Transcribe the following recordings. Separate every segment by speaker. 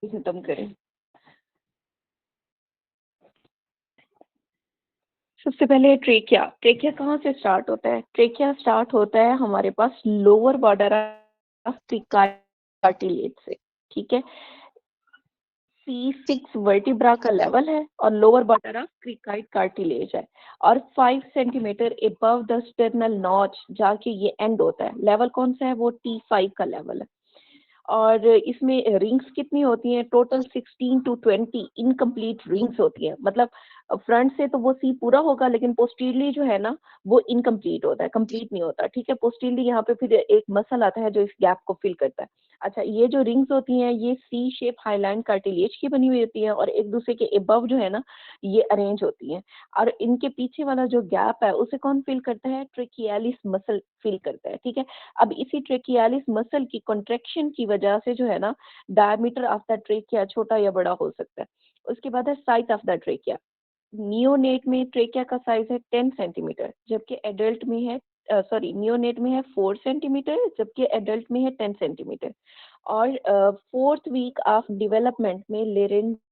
Speaker 1: खत्म करें। सबसे पहले ट्रेकिया। ट्रेकिया कहाँ से स्टार्ट होता है? ट्रेकिया स्टार्ट होता है हमारे पास लोअर बॉर्डर ऑफ कार्टिलेज से, ठीक है। C6 वर्टिब्रा का लेवल है और लोअर बॉर्डर ऑफ क्रिकाइड कार्टिलेज है, और 5 centimetre above the sternal notch जाके ये एंड होता है। लेवल कौन सा है? वो T5 का लेवल है। और इसमें रिंग्स कितनी होती हैं? टोटल 16 to 20 इनकम्प्लीट रिंग्स होती हैं। मतलब फ्रंट से तो वो सी पूरा होगा, लेकिन पोस्टीरियरली जो है ना वो इनकम्प्लीट होता है, कंप्लीट नहीं होता, ठीक है। पोस्टीरियरली यहाँ पे फिर एक मसल आता है जो इस गैप को फिल करता है। अच्छा, ये जो रिंग्स होती हैं ये सी शेप हाईलाइन कार्टिलेज की बनी हुई होती है, और एक दूसरे के अबव जो है ना ये अरेंज होती हैं। और इनके पीछे वाला जो गैप है उसे कौन फिल करता है? ट्रेकियालिस मसल फिल करता है, ठीक है। अब इसी ट्रेकियालिस मसल की कॉन्ट्रेक्शन की वजह से जो है ना डायमीटर ऑफ द ट्रेकिया छोटा या बड़ा हो सकता है। उसके बाद है size of the trachea. Neonate में ट्रेकिया का साइज है 10 सेंटीमीटर, जबकि एडल्ट में है नियोनेट में है 4 सेंटीमीटर, जबकि एडल्ट में है 10 सेंटीमीटर। और 4th वीक ऑफ डेवलपमेंट में लेरेंजियोट्रेकियल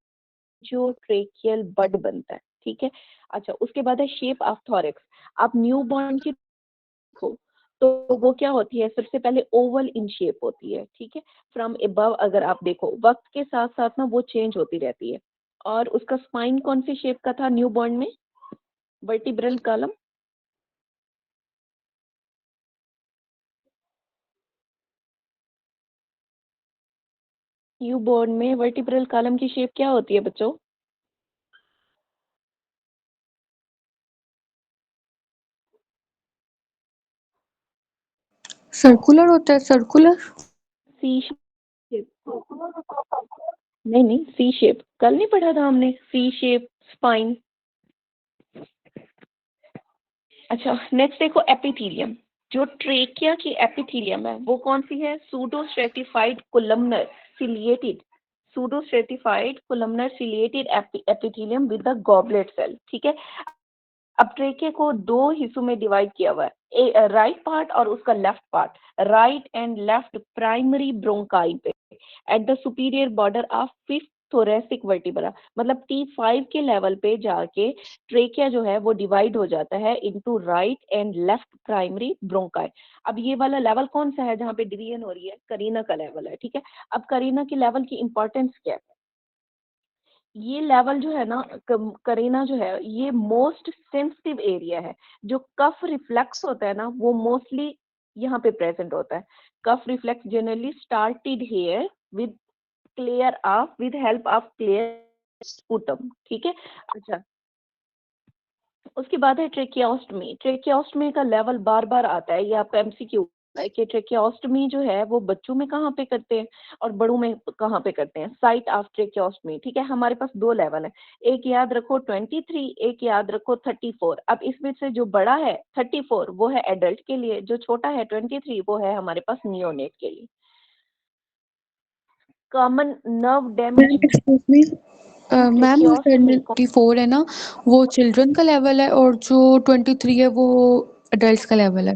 Speaker 1: बड बनता है, ठीक है। अच्छा, उसके बाद है शेप ऑफ थॉरेक्स। आप न्यू बॉर्न की देखो तो वो क्या होती है? सबसे पहले ओवल इन शेप होती है, ठीक है। फ्रॉम अबव अगर आप देखो, वक्त के साथ साथ ना वो चेंज होती रहती है। और उसका स्पाइन कौन सी शेप का था न्यू बॉर्न में? Vertebral column. न्यू बॉर्न में वर्टिब्रल कॉलम की शेप क्या होती है बच्चों?
Speaker 2: सर्कुलर होता है, सर्कुलर।
Speaker 1: सी शेप। नहीं नहीं, सी शेप कल नहीं पढ़ा था हमने? C shape spine. अच्छा, नेक्स्ट देखो एपिथीलियम। जो ट्रेकिया की एपिथीलियम है वो कौन सी है? Pseudo stratified columnar ciliated, pseudo stratified columnar ciliated epithelium with the goblet cell, ठीक है। अब ट्रेकिया को दो हिस्सों में डिवाइड किया हुआ है, राइट पार्ट और उसका left part. Right and left primary bronchi पे at the superior border of fifth thoracic vertebra, मतलब T5 के लेवल पे जाके ट्रेकिया जो है वो डिवाइड हो जाता है into right and left primary bronchi. अब ये वाला लेवल कौन सा है जहाँ पे डिवीजन हो रही है? करीना का लेवल है, ठीक है। अब करीना के लेवल की इंपॉर्टेंस क्या है? ये लेवल जो है ना करीना जो है ये मोस्ट सेंसिटिव एरिया है। जो कफ रिफ्लेक्स होता है ना वो मोस्टली यहाँ पे प्रेजेंट होता है। Cough reflex generally started here with with help of clear sputum, ठीक है। अच्छा, उसके बाद है ट्रेकियोस्टमी। ट्रेकियोस्टमी का लेवल बार बार आता है, ये आपका MCQ है कि ट्रेकियोस्टमी जो है वो बच्चों में कहाँ पे करते हैं और बड़ों में कहाँ पे करते हैं। साइट ऑफ ट्रेकियोस्टमी, ठीक है। हमारे पास दो लेवल है, एक याद रखो 23, एक याद रखो 34। अब इसमें से जो बड़ा है 34 वो है एडल्ट के लिए, जो छोटा है 23 वो है हमारे पास नियोनेट के लिए। Common nerve
Speaker 2: ma'am
Speaker 1: damage
Speaker 2: excuse me, ma'am वो
Speaker 1: ट्रेकियोस्टमी।
Speaker 2: 74 है ना, वो चिल्ड्रन का लेवल है, और जो 23 है वो अडल्ट का लेवल है।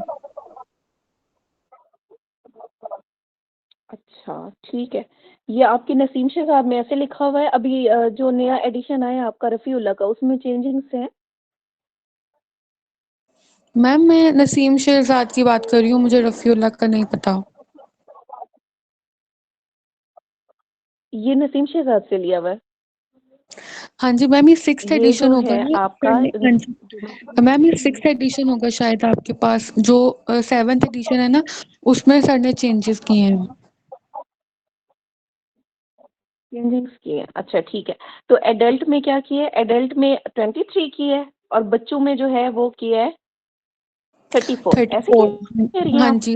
Speaker 1: अच्छा ठीक है, ये आपकी नसीम शहजाद में ऐसे लिखा हुआ है। अभी जो नया एडिशन आया आपका रफ़ीउल्लाह का उसमें चेंजिंग्स हैं।
Speaker 2: मैम मैं नसीम शहजाद की बात कर रही हूँ, मुझे रफ़ीउल्लाह का नहीं पता।
Speaker 1: ये नसीम शहजाद से लिया हुआ है।
Speaker 2: हाँ जी मैम, ये 6th
Speaker 1: ये
Speaker 2: एडिशन
Speaker 1: जो
Speaker 2: होगा
Speaker 1: है
Speaker 2: ना
Speaker 1: आपका
Speaker 2: हाँ जी मैम, ये 6th एडिशन होगा शायद आपके पास। जो 7th एडिशन है ना, उसमें सर ने चेंजेस किए हैं।
Speaker 1: चेंजिंग्स की है। अच्छा ठीक है, तो एडल्ट में क्या किया है? एडल्ट में 23 की है और बच्चों में जो है वो किया है 34। ऐसे कह रही
Speaker 2: 34
Speaker 1: हैं
Speaker 2: हाँ
Speaker 1: आप?
Speaker 2: जी।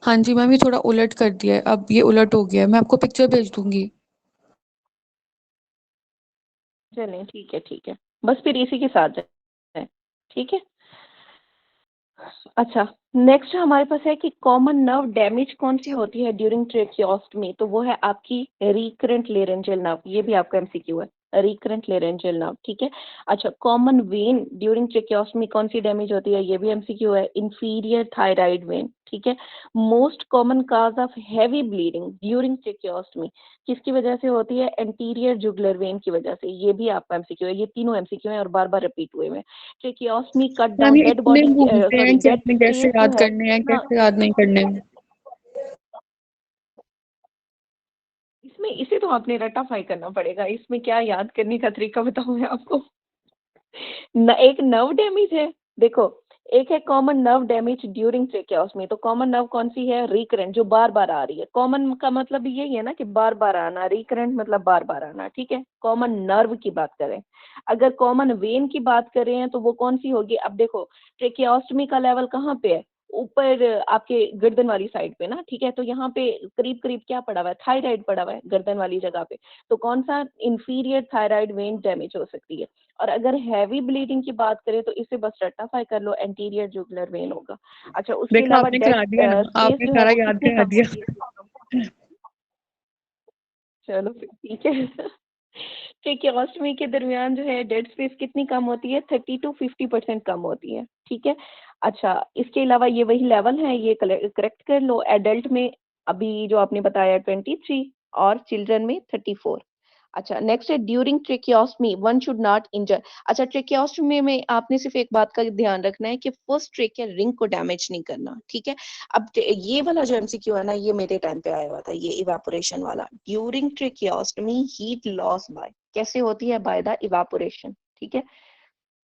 Speaker 2: हाँ जी मैम, ये थोड़ा उलट कर दिया है, अब ये उलट हो गया है। मैं आपको पिक्चर भेज दूंगी।
Speaker 1: चलें ठीक है ठीक है, बस फिर इसी के साथ जाए, ठीक है। अच्छा, नेक्स्ट हमारे पास है कि कॉमन नर्व डैमेज कौन सी होती है ड्यूरिंग ट्रेकियोस्टमी? तो वो है आपकी रिकरेंट लेरेंजियल नर्व, ये भी आपका MCQ है। रिकरेंट लेरेंजियल नर्व, ठीक है। अच्छा, कॉमन वेन ड्यूरिंग ट्रेकियोस्टमी कौन सी डैमेज होती है, ये भी एमसीक्यू है, इंफीरियर थायराइड वेन, ठीक है। Most common cause of heavy bleeding during tracheostomy किसकी वजह से होती है, एंटीरियर जुगुलर वेन की वजह से, ये भी आपका एमसीक्यू है। ये तीनों एमसीक्यू हैं और बार बार रिपीट हुए हैं। ट्रेकियोस्टमी कट
Speaker 2: मैम
Speaker 1: डाउन
Speaker 2: ये
Speaker 1: डेड
Speaker 2: इतने
Speaker 1: बॉडी,
Speaker 2: घूमते
Speaker 1: सॉरी
Speaker 2: हैं कि
Speaker 1: डेड
Speaker 2: आपने कैसे
Speaker 1: स्पेस जो
Speaker 2: याद
Speaker 1: है
Speaker 2: करने हैं,
Speaker 1: ना,
Speaker 2: कैसे याद नहीं करने हैं।
Speaker 1: इसमें इसे तो आपने रटाफाई करना पड़ेगा, इसमें क्या याद करने का तरीका बताऊं मैं आपको। एक नर्व डैमेज है, देखो, एक है common nerve damage during tracheostomy, तो कॉमन नर्व कौन सी है, रिकरेंट, जो बार बार आ रही है। कॉमन का मतलब यही है ना कि बार बार आना, रिकरेंट मतलब बार बार आना, ठीक है। कॉमन नर्व की बात करें, अगर कॉमन वेन की बात करें तो वो कौन सी होगी। अब देखो, ट्रेकियोस्टमी का लेवल कहाँ पे है, ऊपर आपके गर्दन वाली साइड पे ना, ठीक है। तो यहाँ पे करीब करीब क्या पड़ा हुआ है, थायराइड पड़ा हुआ है गर्दन वाली जगह पे, तो कौन सा, इंफीरियर थायराइड वेन डैमेज हो सकती है। और अगर हैवी ब्लीडिंग की बात करें तो इसे बस रट्टाफाई कर लो, एंटीरियर जुगुलर वेन होगा। अच्छा, उसके
Speaker 2: देखा
Speaker 1: अलावा
Speaker 2: आपने
Speaker 1: डेड
Speaker 2: करा दिया ना,
Speaker 1: स्पेस
Speaker 2: आपने
Speaker 1: जो है
Speaker 2: सारा
Speaker 1: वो
Speaker 2: याद
Speaker 1: कितनी
Speaker 2: करा
Speaker 1: कम
Speaker 2: दिया।
Speaker 1: होती है। चलो फिर ठीक है। ट्रेकियोस्टमी के दरमियान जो है डेड स्पेस कितनी कम होती है, 30 to 50% कम होती है, ठीक है। अच्छा, इसके अलावा ये वही लेवल है, ये करेक्ट कर लो। एडल्ट में अभी जो आपने बताया 23 और चिल्ड्रन में 34। अच्छा, नेक्स्ट है during tracheostomy one should not injure. अच्छा, ट्रेकियोस्टमी में आपने सिर्फ एक बात का ध्यान रखना है कि फर्स्ट ट्रेकियल रिंग को डैमेज नहीं करना, ठीक है। अब ये वाला जो एमसीक्यू है ना, ये मेरे टाइम पे आया हुआ था, ये इवापोरेशन वाला। During tracheostomy heat loss by, कैसे होती है, बाय द इवापोरेशन, ठीक है।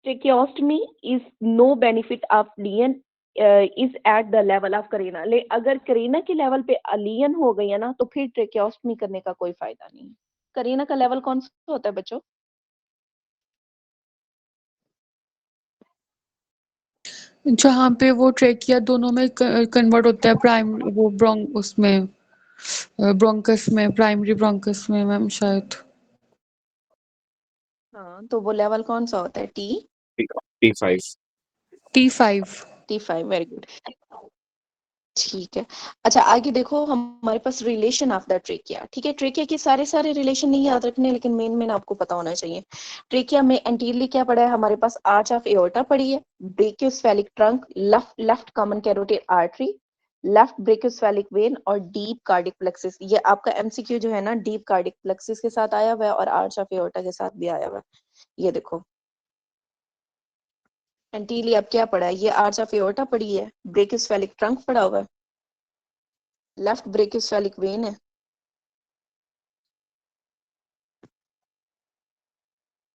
Speaker 1: Tracheostomy is no benefit of लियन is at the level of carina, ले अगर करीना के लेवल पे अलियन हो गई है ना, तो फिर ट्रेकियोस्टमी करने का कोई फायदा नहीं है। करीना का लेवल कौन सा होता है बच्चों,
Speaker 2: जहाँ पे वो ट्रेकिया दोनों में कन्वर्ट होता है, प्राइम वो उसमें ब्रोंकस में, प्राइमरी ब्रोंकस में मैम शायद।
Speaker 1: हाँ, तो वो लेवल कौन सा होता है,
Speaker 3: T5।
Speaker 2: T5।
Speaker 1: T5, very good, ठीक है। अच्छा, आगे देखो, हमारे पास रिलेशन ऑफ द ट्रेकिया, ठीक है। ट्रेकिया के सारे रिलेशन नहीं याद रखने, लेकिन मेन आपको पता होना चाहिए। ट्रेकिया में एंटीरियरली क्या पड़ा है हमारे पास, आर्च ऑफ एओर्टा पड़ी है, brachiocephalic trunk, left common carotid artery, left brachiocephalic when और डीप कार्डिक प्लेक्सिस। ये आपका एमसीक्यू जो है ना, डीप कार्डिक प्लेक्सिस के साथ आया हुआ है और आर्च ऑफ एओर्टा के साथ भी आया हुआ है। ये देखो, एंटीरियरली अब क्या पड़ा है, ये आर्च ऑफ एओर्टा पड़ी है, ब्रेकियोसेफेलिक ट्रंक पड़ा हुआ है, लेफ्ट ब्रेकियोसेफेलिक वेन है।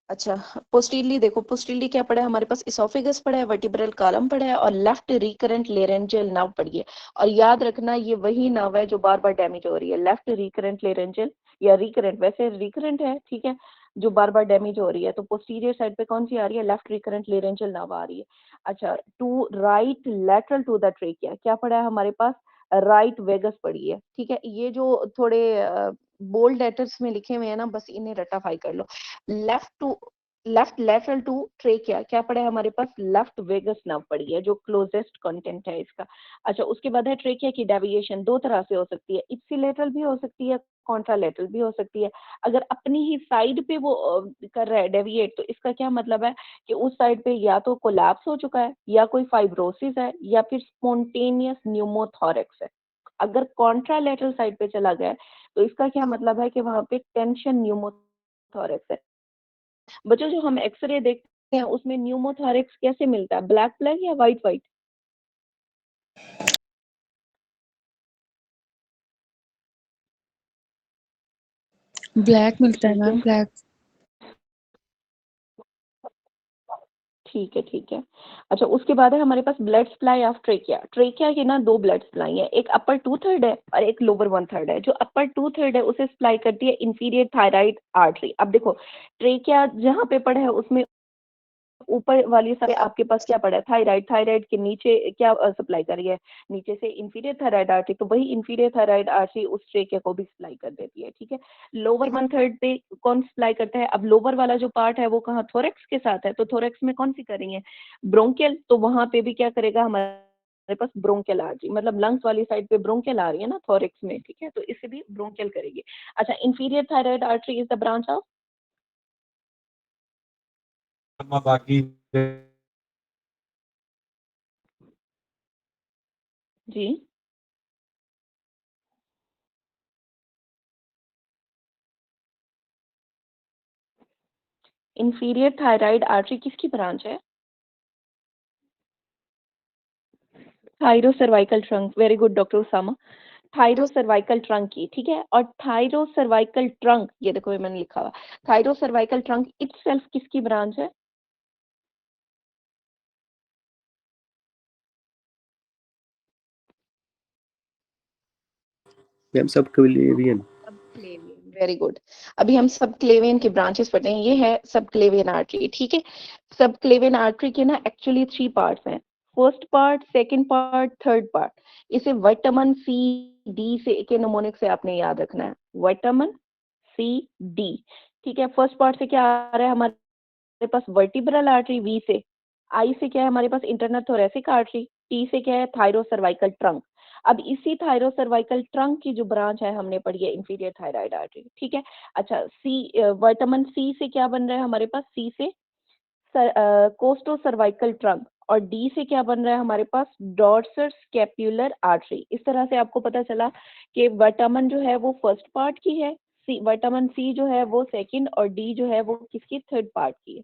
Speaker 1: अच्छा, पोस्टीरियरली देखो, पोस्टीरियरली क्या पड़ा है हमारे पास, इसोफेगस पड़ा है, वर्टिब्रल कॉलम पड़ा है और लेफ्ट रिकरेंट लेरेंजियल नर्व पड़ी है। और याद रखना, ये वही नर्व है जो बार बार डैमेज हो रही है, लेफ्ट रिकरेंट लेरेंजियल, या रिकरेंट, वैसे रिकरेंट है, ठीक है, जो बार बार डैमेज हो रही है। तो पोस्टीरियर साइड पे कौन सी आ रही है, लेफ्ट रिकरेंट लेरेंजियल नर्व आ रही है। अच्छा, to right lateral to the trachea क्या पड़ा है हमारे पास, राइट वेगस पड़ी है, ठीक है। ये जो थोड़े बोल्ड लेटर्स में लिखे हुए हैं ना, बस इन्हें रटाफाई कर लो। लेफ्ट लेटरल टू ट्रेकिया क्या पड़ा है हमारे पास, लेफ्ट वेगस नर्व पड़ी है, जो क्लोजेस्ट कंटेंट है इसका। अच्छा, उसके बाद है ट्रेकिया की डेविएशन दो तरह से हो सकती है, इप्सिलेटरल भी हो सकती है, कॉन्ट्रालेटरल भी हो सकती है। अगर अपनी ही साइड पे वो कर रहा है डेविएट, तो इसका क्या मतलब है कि उस साइड पे या तो कोलैप्स हो चुका है, या कोई फाइब्रोसिस है, या फिर स्पॉन्टेनियस न्यूमोथोरेक्स है। अगर कॉन्ट्रालेटरल साइड पे चला गया है, तो इसका क्या मतलब है कि वहां पे टेंशन न्यूमोथोरेक्स है। बच्चों, जो हम एक्सरे देखते हैं उसमें न्यूमोथोरेक्स कैसे मिलता है, ब्लैक ब्लैक या व्हाइट व्हाइट,
Speaker 2: ब्लैक मिलता है
Speaker 1: ठीक है,
Speaker 2: मैम, ब्लैक।
Speaker 1: ठीक है, ठीक है। अच्छा, उसके बाद है हमारे पास blood supply of trachea. Trachea के ना दो ब्लड सप्लाई है, एक अपर 2/3 है और एक लोअर 1/3 है। जो अपर 2/3 है उसे सप्लाई करती है इंफीरियर थायराइड आर्टरी। अब देखो, ट्रेकिया जहाँ पे पड़ा है उसमें ऊपर वाली साइड आपके पास क्या पड़ा है, थायराइड, थायराइड के नीचे क्या सप्लाई कर रही है, नीचे से इंफीरियर थायराइड आर्टरी, तो वही इंफीरियर थायराइड आर्टरी उस ट्रेकिया को भी सप्लाई कर देती है, ठीक है। लोअर 1/3 पे कौन सप्लाई करता है, अब लोअर वाला जो पार्ट है वो कहाँ, थोरेक्स के साथ है, तो थोरेक्स में कौन सी कर रही है, ब्रोंकियल, तो वहां पे भी क्या करेगा हमारे पास ब्रोंकियल आर्टरी, मतलब लंग्स वाली साइड पे ब्रोंकियल आ रही है ना थोरेक्स में, ठीक है, तो इससे भी ब्रोंकियल करेगी। अच्छा, inferior thyroid artery is the branch of
Speaker 3: बाकी
Speaker 1: जी इंफीरियर थायराइड आर्टरी किसकी ब्रांच है? Thyro cervical trunk, very good doctor Usama. Thyro cervical trunk की, ठीक है। और थायरो सर्वाइकल ट्रंक, ये देखो ये मैंने लिखा हुआ, थायरो सर्वाइकल ट्रंक इटसेल्फ किसकी ब्रांच है?
Speaker 4: मैम सब क्लेवियन।
Speaker 1: Subclavian, very good. अभी हम सबक्लेवियन के ब्रांचेस पढ़ते हैं। ये है सबक्लेवियन आर्टरी, ठीक है। सबक्लेवियन आर्टरी के ना एक्चुअली 3 पार्ट्स हैं, first part, second part, third part. इसे विटामिन सी डी से के निमोनिक से आपने याद रखना है, विटामिन सी डी, ठीक है। फर्स्ट पार्ट से क्या आ रहा है हमारे पास? वर्टिब्रल आर्टरी, वी से। आई से क्या है हमारे पास? Internal thoracic artery. टी से क्या है? Thyro cervical trunk. अब इसी थायरो सर्वाइकल ट्रंक की जो ब्रांच है हमने पढ़ी है इंफीरियर थायराइड आर्टरी, ठीक है। अच्छा, सी विटामिन सी से क्या बन रहा है हमारे पास? सी से कोस्टो सर्वाइकल ट्रंक। और डी से क्या बन रहा है हमारे पास? Dorsal scapular artery. इस तरह से आपको पता चला कि विटामिन जो है वो फर्स्ट पार्ट की है, सी विटामिन सी जो है वो सेकंड, और डी जो है वो किसकी? थर्ड पार्ट की है।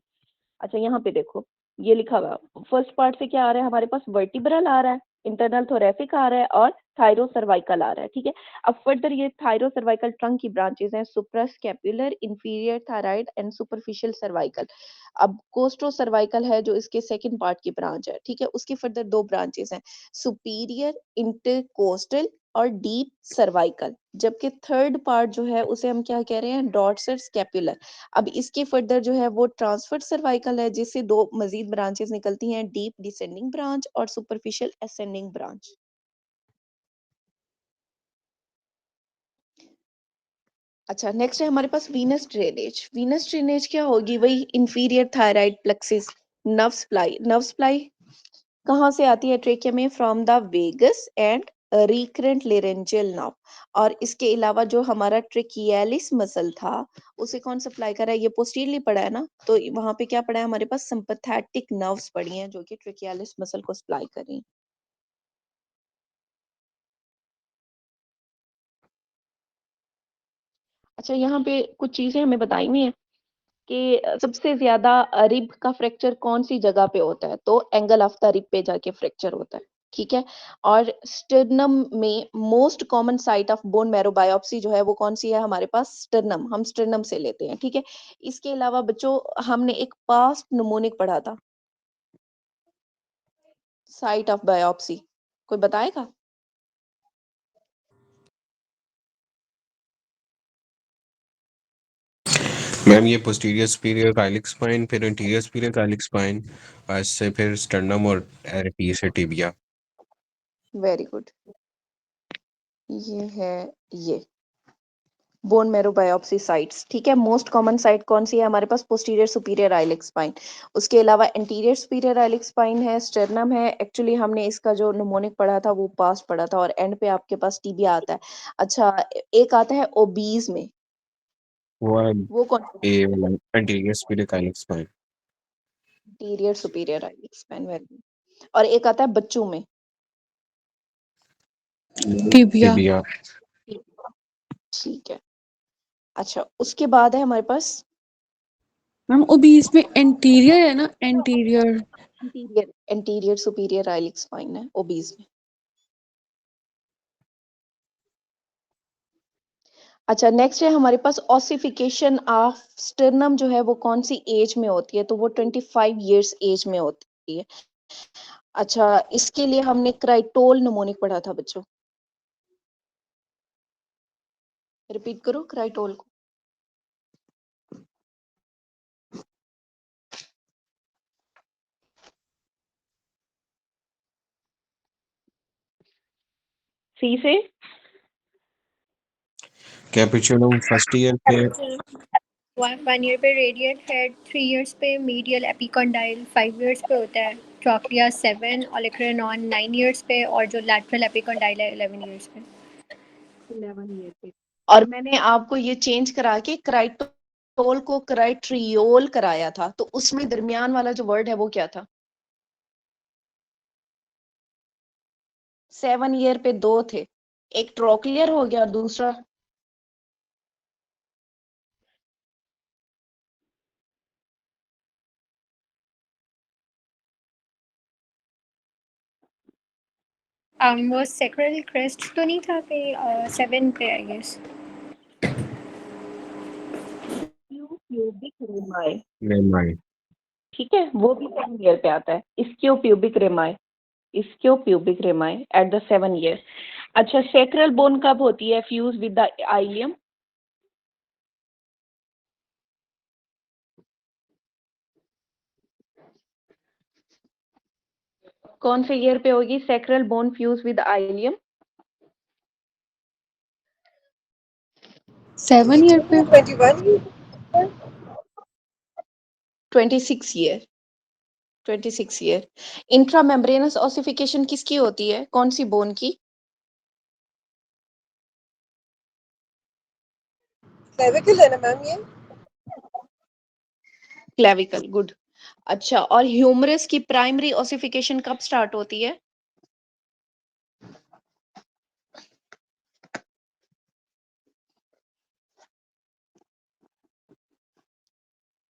Speaker 1: अच्छा, यहाँ पे देखो ये लिखा हुआ, फर्स्ट पार्ट से क्या आ रहा है हमारे पास? वर्टिब्रल आ रहा है, इंटरनल थोरेसिक आ रहा है, और थायरो सर्वाइकल आ रहा है, ठीक है। अब फर्दर ये थायरो सर्वाइकल ट्रंक की ब्रांचेस हैं, suprascapular, inferior thyroid and superficial cervical. अब कोस्टो सर्वाइकल है जो इसके सेकंड पार्ट की ब्रांच है, ठीक है। उसकी फर्दर 2 ब्रांचेस हैं, सुपीरियर इंटरकोस्टल और डीप सर्वाइकल। जबकि थर्ड पार्ट जो है उसे हम क्या कह रहे हैं? Dorsal scapular. अब इसके फर्दर जो है वो ट्रांसफर सर्वाइकल है, जिससे 2 मजीद ब्रांचेस निकलती हैं, डीप डिसेंडिंग ब्रांच और सुपरफिशियल असेंडिंग ब्रांच। अच्छा, नेक्स्ट है हमारे पास वीनस ड्रेनेज। वीनस ड्रेनेज क्या होगी? वही inferior thyroid plexus nerve supply. Nerve supply कहाँ से आती है ट्रेकिया में? From the vagus and recurrent laryngeal nerve. और इसके अलावा जो हमारा ट्रेकियालिस मसल था उसे कौन सप्लाई कर रहा है? ये पोस्टीरियरली पड़ा है ना, तो वहां पे क्या पड़ा है हमारे पास? सिंपैथेटिक नर्व्स पड़ी हैं जो कि ट्रेकियालिस मसल को सप्लाई कर रही हैं। अच्छा, यहाँ पे कुछ चीजें हमें बताई हुई हैं कि सबसे ज्यादा रिब का फ्रैक्चर कौन सी जगह पे होता है? तो एंगल ऑफ द रिब पे जाके फ्रैक्चर होता है, ठीक है। और स्टर्नम में most common site of bone marrow biopsy जो है वो कौन सी है हमारे पास? स्टर्नम। हम स्टर्नम से लेते हैं, ठीक है। इसके अलावा बच्चों हमने एक पास्ट निमोनिक पढ़ा था, साइट ऑफ बायोप्सी, कोई बताएगा?
Speaker 3: मैम ये पोस्टीरियर सुपीरियर काइलिक स्पाइन, फिर इंटीरियर सुपीरियर काइलिक स्पाइन, और इससे फिर स्टर्नम और टी से टिबिया।
Speaker 1: Very good. ये है ये बोन मैरो बायोप्सी साइट्स, ठीक है। मोस्ट कॉमन साइट कौन सी है हमारे पास? Posterior superior iliac spine. उसके अलावा इंटीरियर सुपीरियर आइलिक स्पाइन है, स्टर्नम है। एक्चुअली हमने इसका जो निमोनिक पढ़ा था वो पास्ट पढ़ा था, और एंड पे आपके पास टीबिया आता है। अच्छा, एक आता है ओबीज में,
Speaker 3: वो है
Speaker 1: वो कौन सा?
Speaker 3: A interior superior iliac spine.
Speaker 1: Interior superior iliac spine, very good. और एक आता है बच्चों में,
Speaker 2: टिबिया।
Speaker 3: टिबिया।
Speaker 1: ठीक है। अच्छा, उसके बाद है हमारे पास
Speaker 2: मैम ओबीज में एंटीरियर है ना? Anterior.
Speaker 1: Interior, interior superior iliac spine है ओबीज में। अच्छा, नेक्स्ट है हमारे पास ऑसिफिकेशन ऑफ स्टर्नम जो है वो कौन सी एज में होती है? तो वो 25 इयर्स एज में होती है। अच्छा, इसके लिए हमने क्राइटोल निमोनिक पढ़ा था बच्चों, रिपीट करो क्राइटोल को। सी से
Speaker 3: कैपुचिनम फर्स्ट ईयर पे,
Speaker 5: 1 ईयर पे रेडियल हेड, 3 इयर्स पे मीडियल एपिकॉन्डाइल, 5 इयर्स पे होता है ट्रॉक्लिया 7, ओलेक्रेनॉन 9 इयर्स पे, और जो लैटरल एपिकॉन्डाइल है 11 इयर्स पे।
Speaker 1: 11 ईयर पे। और मैंने आपको ये चेंज करा के क्राइटोल क्राइटोल को क्राइट्रियोल कराया था, तो उसमें दरमियान वाला जो वर्ड है वो क्या था? 7 ईयर पे 2 थे, एक ट्रोक्लियर हो गया और दूसरा
Speaker 5: वो सेक्रल क्रेस्ट तो नहीं था पे 7 पे आई गेस।
Speaker 1: प्यूबिक रेमाई,
Speaker 3: रेमाई।
Speaker 1: ठीक है, वो भी 7 ईयर पे आता है। Ischiopubic rami, ischiopubic rami at the 7 year. अच्छा, सैक्रल बोन कब होती है फ्यूज विद द आइलियम? कौन से ईयर पे होगी sacral bone fuse with ileum?
Speaker 2: 7 year पे
Speaker 1: 26 ईयर, 26 ईयर। इंट्रामेम्ब्रेनस ऑसिफिकेशन किसकी होती है, कौन सी बोन की?
Speaker 4: क्लेविकल है ना मैम ये?
Speaker 1: Clavicle, good. अच्छा, और ह्यूमरस की प्राइमरी ऑसिफिकेशन कब स्टार्ट होती है?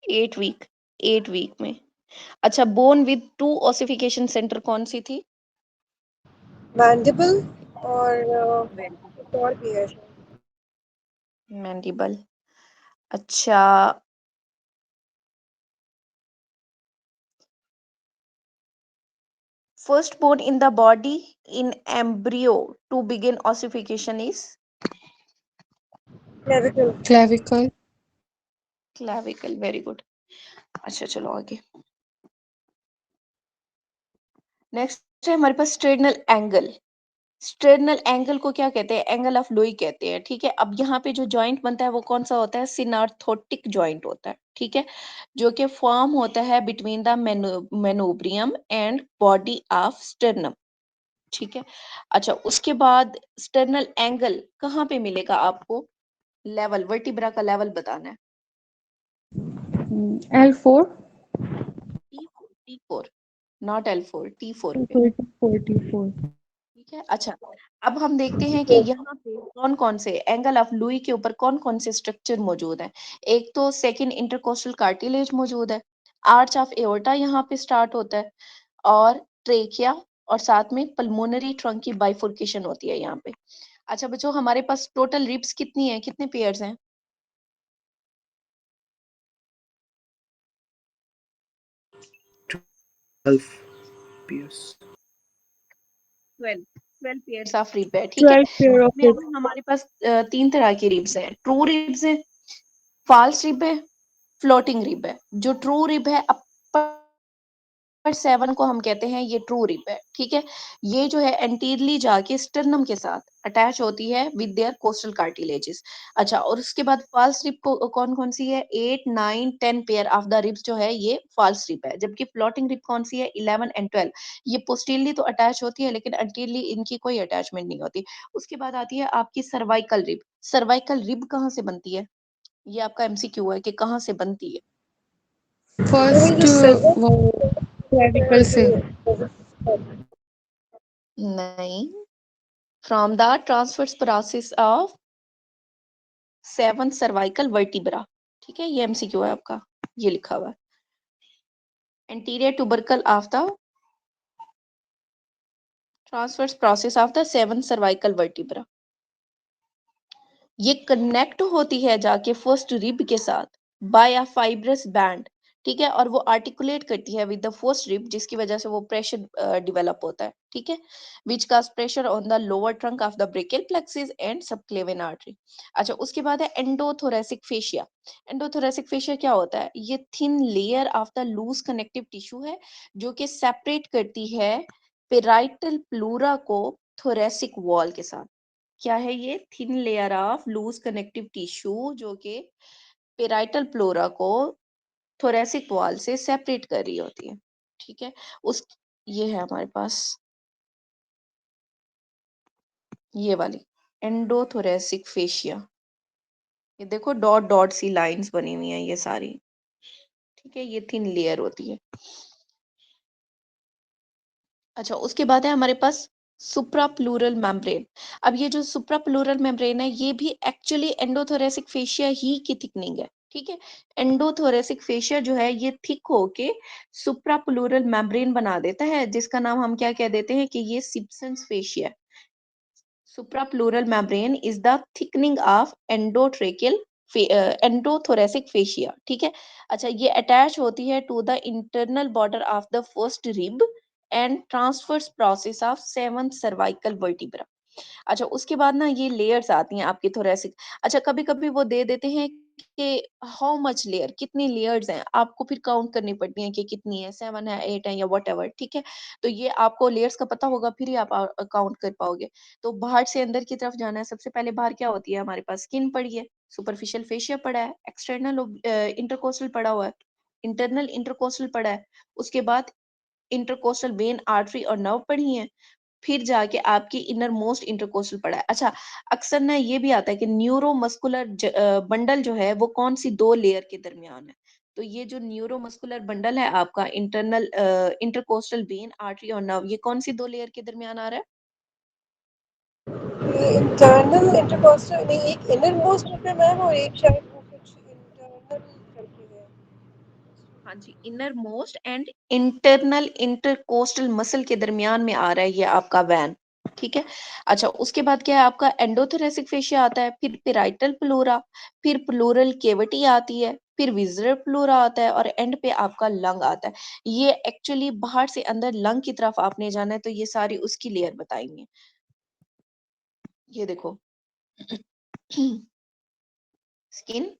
Speaker 1: 8 वीक, 8 वीक में। अच्छा, बोन विद 2 ऑसिफिकेशन सेंटर कौन सी थी?
Speaker 4: मैंडिबल और एक और भी है शायद।
Speaker 1: मैंडिबल। अच्छा, first bone in the body in embryo to begin ossification is
Speaker 4: clavicle.
Speaker 2: Clavicle.
Speaker 1: clavicle, very good। अच्छा चलो आगे। नेक्स्ट है हमारे पास स्ट्रेडनल एंगल। स्ट्रेडनल एंगल को क्या कहते हैं? एंगल ऑफ लुई कहते हैं, ठीक है। अब यहाँ पे जो जॉइंट बनता है वो कौन सा होता है? सिनार्थोटिक जॉइंट होता है, ठीक है, जो कि फॉर्म होता है between the manubrium and body of sternum, ठीक है। अच्छा, उसके बाद स्टर्नल एंगल कहाँ पे मिलेगा आपको? लेवल, वर्टिब्रा का लेवल बताना है।
Speaker 2: L4
Speaker 1: T4, not L4, T4 पे,
Speaker 2: T4
Speaker 1: ठीक है। अच्छा, अब हम देखते हैं कि यहाँ पे कौन कौन से एंगल ऑफ लुई के ऊपर कौन कौन से स्ट्रक्चर मौजूद हैं। एक तो सेकंड इंटरकोस्टल कार्टिलेज मौजूद है, आर्च ऑफ एओर्टा यहाँ पे स्टार्ट होता है, और ट्रेकिया, और साथ में पल्मोनरी ट्रंक की बाइफोर्केशन होती है यहाँ पे। अच्छा बच्चों, हमारे पास टोटल रिब्स कितनी है, कितने पेयर्स हैं?
Speaker 6: 12 peers।
Speaker 1: 12 पेयर्स ऑफ रिब है, ठीक है।
Speaker 2: 12 pair of
Speaker 1: इसमें
Speaker 2: it।
Speaker 1: अब हमारे पास 3 तरह की रिब्स हैं। ट्रू रिब्स है, फॉल्स रिब है, फ्लोटिंग रिब है। जो ट्रू रिब है अपर 7 को हम कहते हैं ये ट्रू रिब है, ठीक है। ये जो है एंटीरियरली जाके स्टर्नम के साथ अटैच होती है विद देयर कोस्टल कार्टिलेजेस। अच्छा, और उसके बाद फॉल्स रिब को कौन कौन सी है? 8, 9, 10 पेयर ऑफ द रिब्स जो है ये फॉल्स रिब है। जबकि फ्लोटिंग रिब कौन सी है? 11 एंड 12। ये पोस्टीरियरली तो अटैच होती है लेकिन एंटीरियरली इनकी कोई अटैचमेंट नहीं होती। उसके बाद आती है आपकी सर्वाइकल रिब। सर्वाइकल रिब कहाँ से बनती है? ये आपका एमसीक्यू है कि कहाँ से बनती है।
Speaker 2: फर्स्ट वो क्लेविकल से।
Speaker 1: नहीं, from the transverse process of 7 cervical vertebra, ठीक है। ये एमसीक्यू है आपका, ये लिखा हुआ है। Anterior टुबरकल of the transverse process of the 7 cervical vertebra. ये कनेक्ट होती है जाके फर्स्ट रिब के साथ बाय अ फाइब्रस बैंड, ठीक है। और वो आर्टिकुलेट करती है विद द फर्स्ट रिब, जिसकी वजह से वो प्रेशर डेवलप होता है, ठीक है, which cause pressure on the lower trunk of the brachial plexus and subclavian artery. अच्छा, उसके बाद है एंडोथोरेसिक फेशिया। एंडोथोरेसिक फेशिया क्या होता है? ये thin layer of the loose connective tissue है जो कि सेपरेट करती है पेराइटल प्लूरा को थोरेसिक वॉल के साथ। क्या है ये? Thin layer of loose connective tissue जो कि पेराइटल प्लोरा को थोरेसिक वॉल से सेपरेट कर रही होती है, ठीक है। उस ये है हमारे पास ये वाली एंडोथोरेसिक फेशिया। ये देखो डॉट डॉट सी लाइंस बनी हुई हैं ये सारी, ठीक है, ये थिन लेयर होती है। अच्छा, उसके बाद है हमारे पास सुप्राप्लूरल मेम्ब्रेन। अब ये जो सुप्राप्लूरल मेम्ब्रेन है ये भी एक्चुअली एंडोथोरेसिक फेशिया ही की थिकनिंग है, ठीक है। एंडोथोरेसिक फेशिया जो है ये थिक होके सुप्राप्लूरल मेम्ब्रेन बना देता है, जिसका नाम हम क्या कह देते हैं कि ये Sibson's fascia. Suprapleural membrane is the thickening of endothoracic fascia, ठीक है। अच्छा, ये अटैच होती है to the internal border of the first rib and transverse process of seventh cervical vertebra. अच्छा, उसके बाद ना ये लेयर्स आती हैं आपकी थोरेसिक। अच्छा, कभी-कभी वो दे देते हैं कि हाउ मच लेयर, कितनी लेयर्स हैं, आपको फिर काउंट करनी पड़ती हैं कि कितनी है, 7 है, 8 है या व्हाटएवर, ठीक है। तो ये आपको लेयर्स का पता होगा फिर ही आप काउंट कर पाओगे। तो बाहर से अंदर की तरफ जाना है, सबसे पहले बाहर क्या होती है हमारे पास, स्किन पड़ी है, सुपरफिशियल फेशिया पड़ा है, एक्सटर्नल इंटरकोस्टल पड़ा हुआ है, इंटरनल इंटरकोस्टल पड़ा है, उसके बाद इंटरकोस्टल वेन, आर्टरी और नर्व पड़ी हैं, फिर जाके आपकी इनर मोस्ट इंटरकोस्टल पड़ा है। अच्छा, अक्सर ना ये भी आता है कि न्यूरोमस्कुलर बंडल जो है वो कौन सी दो लेयर के दरमियान है। तो ये जो न्यूरोमस्कुलर बंडल है आपका इंटरनल इंटरकोस्टल वेन, आर्टरी और नर्व, ये कौन सी दो लेयर के दरमियान आ रहा है?
Speaker 4: ये इंटरनल इंटरकोस्टल नहीं, एक इनर मोस्ट पे मैम और एक शायद वो कुछ इंटरनल करके है।
Speaker 1: हाँ जी, innermost and internal intercostal muscle के दरमियान में आ रहा है ये आपका वैन, ठीक है। अच्छा, उसके बाद क्या है आपका एंडोथोरेसिक फेशिया आता है, फिर पेराइटल प्लूरा, फिर प्लूरल केविटी आती है, फिर विजरल प्लूरा आता है और एंड पे आपका लंग आता है। ये एक्चुअली बाहर से अंदर लंग की तरफ आपने जाना है, तो ये सारी उसकी लेयर बताएंगे। ये देखो स्किन,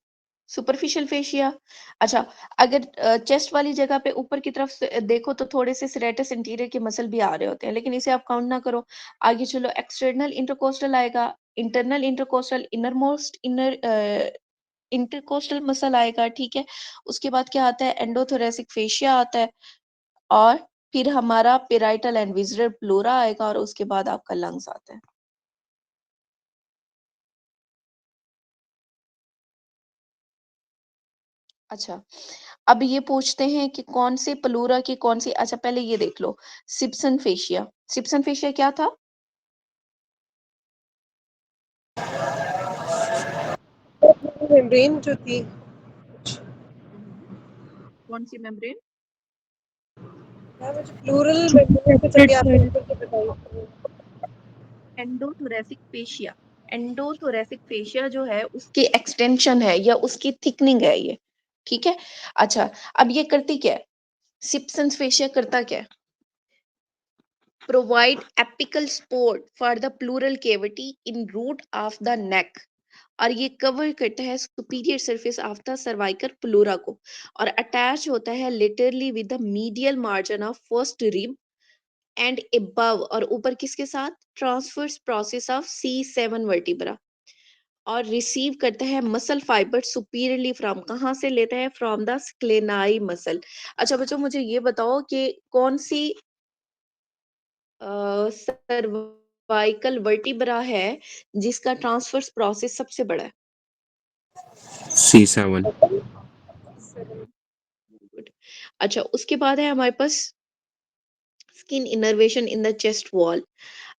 Speaker 1: सुपरफिशियल फेशिया। अच्छा, अगर चेस्ट वाली जगह पे ऊपर की तरफ से देखो तो थोड़े से सेरेटस इंटीरियर के मसल भी आ रहे होते हैं, लेकिन इसे आप काउंट ना करो। आगे चलो, एक्सटर्नल इंटरकोस्टल आएगा, internal intercostal, inner most inner intercostal muscle आएगा, ठीक है। उसके बाद क्या आता है, एंडोथोरेसिक फेशिया आता है, और फिर हमारा पेराइटल एंड विजरल प्लूरा आएगा, और उसके बाद आपका लंग्स आता है। अच्छा, अब ये पूछते हैं कि कौन से प्लूरा की कौन सी, अच्छा पहले ये देख लो, सिप्सन फेशिया। सिप्सन फेशिया क्या था?
Speaker 4: मेम्ब्रेन जो थी कुछ,
Speaker 1: कौन सी मेम्ब्रेन?
Speaker 4: मैम मुझे प्लूरल मेम्ब्रेन कुछ अभी आपने निकल के बताई।
Speaker 1: एंडोथोरेसिक फेशिया। एंडोथोरेसिक फेशिया जो है उसकी एक्सटेंशन है या उसकी थिकनिंग है ये, ठीक है। अच्छा, अब ये करती क्या है, सिप्सन फेशिया करता क्या है, provide apical support for the pleural cavity in root of the neck, और ये कवर करता है superior surface of the cervical pleura को, और अटैच होता है literally with the medial margin of first rib and above, और ऊपर किसके साथ, transverse process of C7 vertebra, और रिसीव करता है मसल फाइबर सुपीरियरली फ्रॉम, कहाँ से लेता है, फ्रॉम द स्क्लेनाई मसल। अच्छा बच्चों, मुझे ये बताओ कि कौन सी सर्वाइकल वर्टिब्रा है जिसका ट्रांसवर्स प्रोसेस सबसे बड़ा है?
Speaker 3: C7।
Speaker 1: Good. अच्छा, उसके बाद है हमारे पास skin innervation in the chest wall.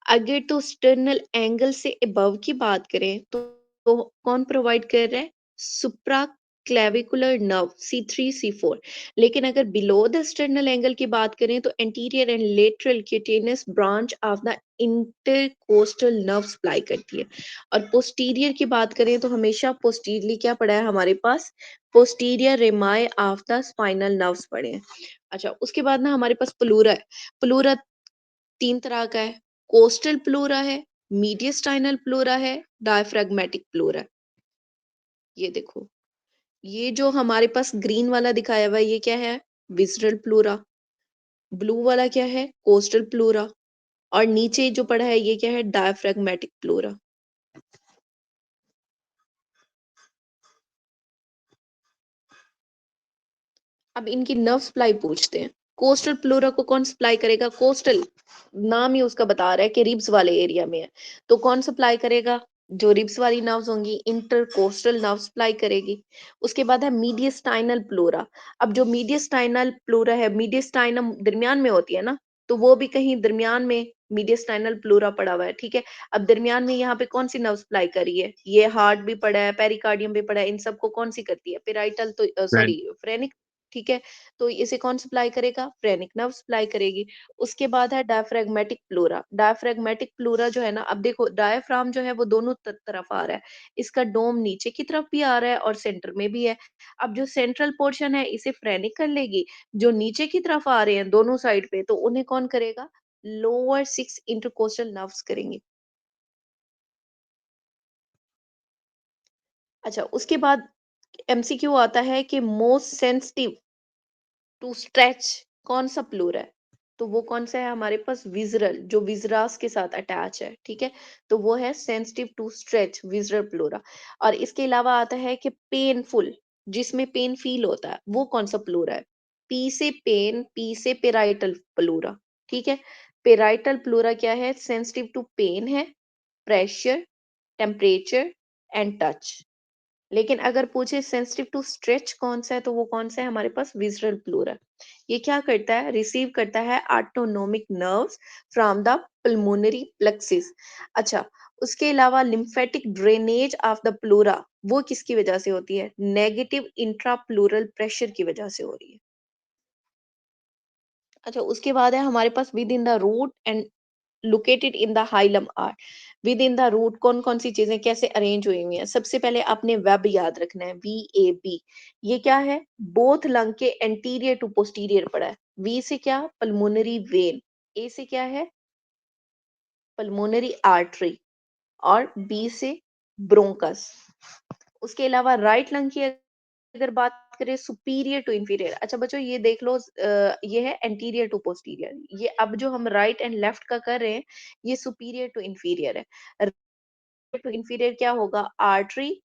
Speaker 1: अगर तो स्टर्नल एंगल से अबव की बात करें तो कौन प्रोवाइड कर रहा है, सुप्रा क्लेविकुलर नर्व C3 C4। लेकिन अगर बिलो द स्टर्नल एंगल की बात करें तो anterior and lateral cutaneous branch of the intercostal nerve supply करती है। और पोस्टीरियर की बात करें तो हमेशा पोस्टीरियरली क्या पड़ा है हमारे पास, posterior rami of the spinal nerves पड़े हैं। अच्छा, उसके बाद ना हमारे पास प्लूरा है। प्लूरा तीन तरह का है, कोस्टल प्लूरा है, मीडियस्टाइनल प्लूरा है, डायफ्रैग्मेटिक प्लूरा है। ये देखो, ये जो हमारे पास ग्रीन वाला दिखाया हुआ है ये क्या है, विसरल प्लूरा, ब्लू वाला क्या है, कोस्टल प्लूरा, और नीचे जो पड़ा है ये क्या है, डायफ्रैग्मेटिक प्लूरा। अब इनकी नर्व सप्लाई पूछते हैं। कोस्टल प्लूरा को कौन सप्लाई करेगा, कोस्टल नाम ही उसका बता रहा है कि रिब्स वाले एरिया में है, तो कौन सप्लाई करेगा, जो रिब्स वाली नर्व्स होंगी इंटरकोस्टल नर्व सप्लाई करेगी। उसके बाद है मीडियस्टाइनल प्लोरा। अब जो मीडियस्टाइनल प्लोरा है, मीडियस्टाइनम दरमियान में होती है ना, तो वो भी कहीं दरमियान में मीडियस्टाइनल प्लोरा पड़ा हुआ है, ठीक है। अब दरमियान में यहाँ पे कौन सी नर्व सप्लाई कर रही है? ये हार्ट भी पड़ा है, पेरिकार्डियम भी पड़ा है, इन सबको कौन सी करती है? पेराइटल तो
Speaker 3: फ्रेंड
Speaker 1: सॉरी फ्रेनिक, ठीक है। तो इसे कौन सप्लाई करेगा? फ्रेनिक नर्व सप्लाई करेगी। उसके बाद है डायफ्रैग्मेटिक प्लोरा। डायफ्रैग्मेटिक प्लोरा जो है ना, अब देखो डायफ्राम जो है वो दोनों तरफ आ रहा है, इसका डोम नीचे की तरफ भी आ रहा है और सेंटर में भी है। अब जो सेंट्रल पोर्शन है इसे फ्रेनिक कर लेगी, जो नीचे की तरफ आ रहे हैं दोनों साइड पे, तो उन्हें कौन करेगा? लोअर 6 इंटरकोस्टल नर्व्स करेंगे। अच्छा, उसके बाद एमसीक्यू आता है कि मोस्ट सेंसिटिव टू स्ट्रेच कौन सा प्लूरा है? तो वो कौन सा है हमारे पास? विजरल, जो विजरास के साथ अटैच है, ठीक है। तो वो है sensitive to stretch visceral pleura. और इसके अलावा आता है कि पेनफुल, जिसमें पेन फील होता है, वो कौन सा प्लूरा है? पी से पेन, पी से पेराइटल प्लूरा, ठीक है। पेराइटल प्लूरा क्या है? सेंसिटिव टू पेन है, प्रेशर, टेम्परेचर एंड टच। लेकिन अगर पूछे सेंसिटिव टू स्ट्रेच कौन सा है, तो वो कौन सा है हमारे पास? Visceral pleura. ये क्या करता है? रिसीव करता है autonomic nerves from the pulmonary plexus. अच्छा, उसके अलावा lymphatic drainage of the pleura वो किसकी वजह से होती है? नेगेटिव इंट्राप्लूरल प्रेशर की वजह से हो रही है। अच्छा, उसके बाद है हमारे पास within the root and located in the hilum are. Within the root कौन कौन सी चीजें कैसे अरेंज हुई हुई हैं? सबसे पहले आपने वेब याद रखना है, VAB। ये क्या है? बोथ लंग के एंटीरियर टू पोस्टीरियर पड़ा है। V से क्या? Pulmonary vein. A से क्या है? Pulmonary artery. और B से ब्रोंकस। उसके अलावा राइट लंग की अगर बात करें सुपीरियर टू इंफीरियर। अच्छा बच्चों ये देख लो, ये है एंटीरियर टू पोस्टीरियर। ये अब जो हम राइट एंड लेफ्ट का कर रहे हैं, ये सुपीरियर टू इंफीरियर है। राइट टू इंफीरियर क्या होगा? आर्टरी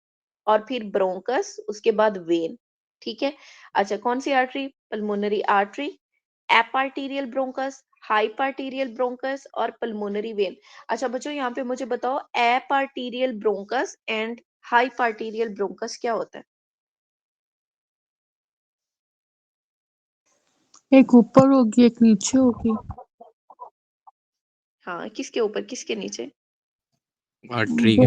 Speaker 1: और फिर ब्रोंकस, उसके बाद वेन, ठीक है। अच्छा, कौन सी artery? Pulmonary artery, eparterial bronchus, hyparterial bronchus और पल्मोनरी वेन। अच्छा बच्चों यहाँ पे मुझे बताओ, eparterial bronchus and hyparterial bronchus क्या होता है?
Speaker 2: एक ऊपर होगी एक नीचे होगी।
Speaker 1: हाँ, किसके ऊपर किसके नीचे?
Speaker 3: आर्टरी के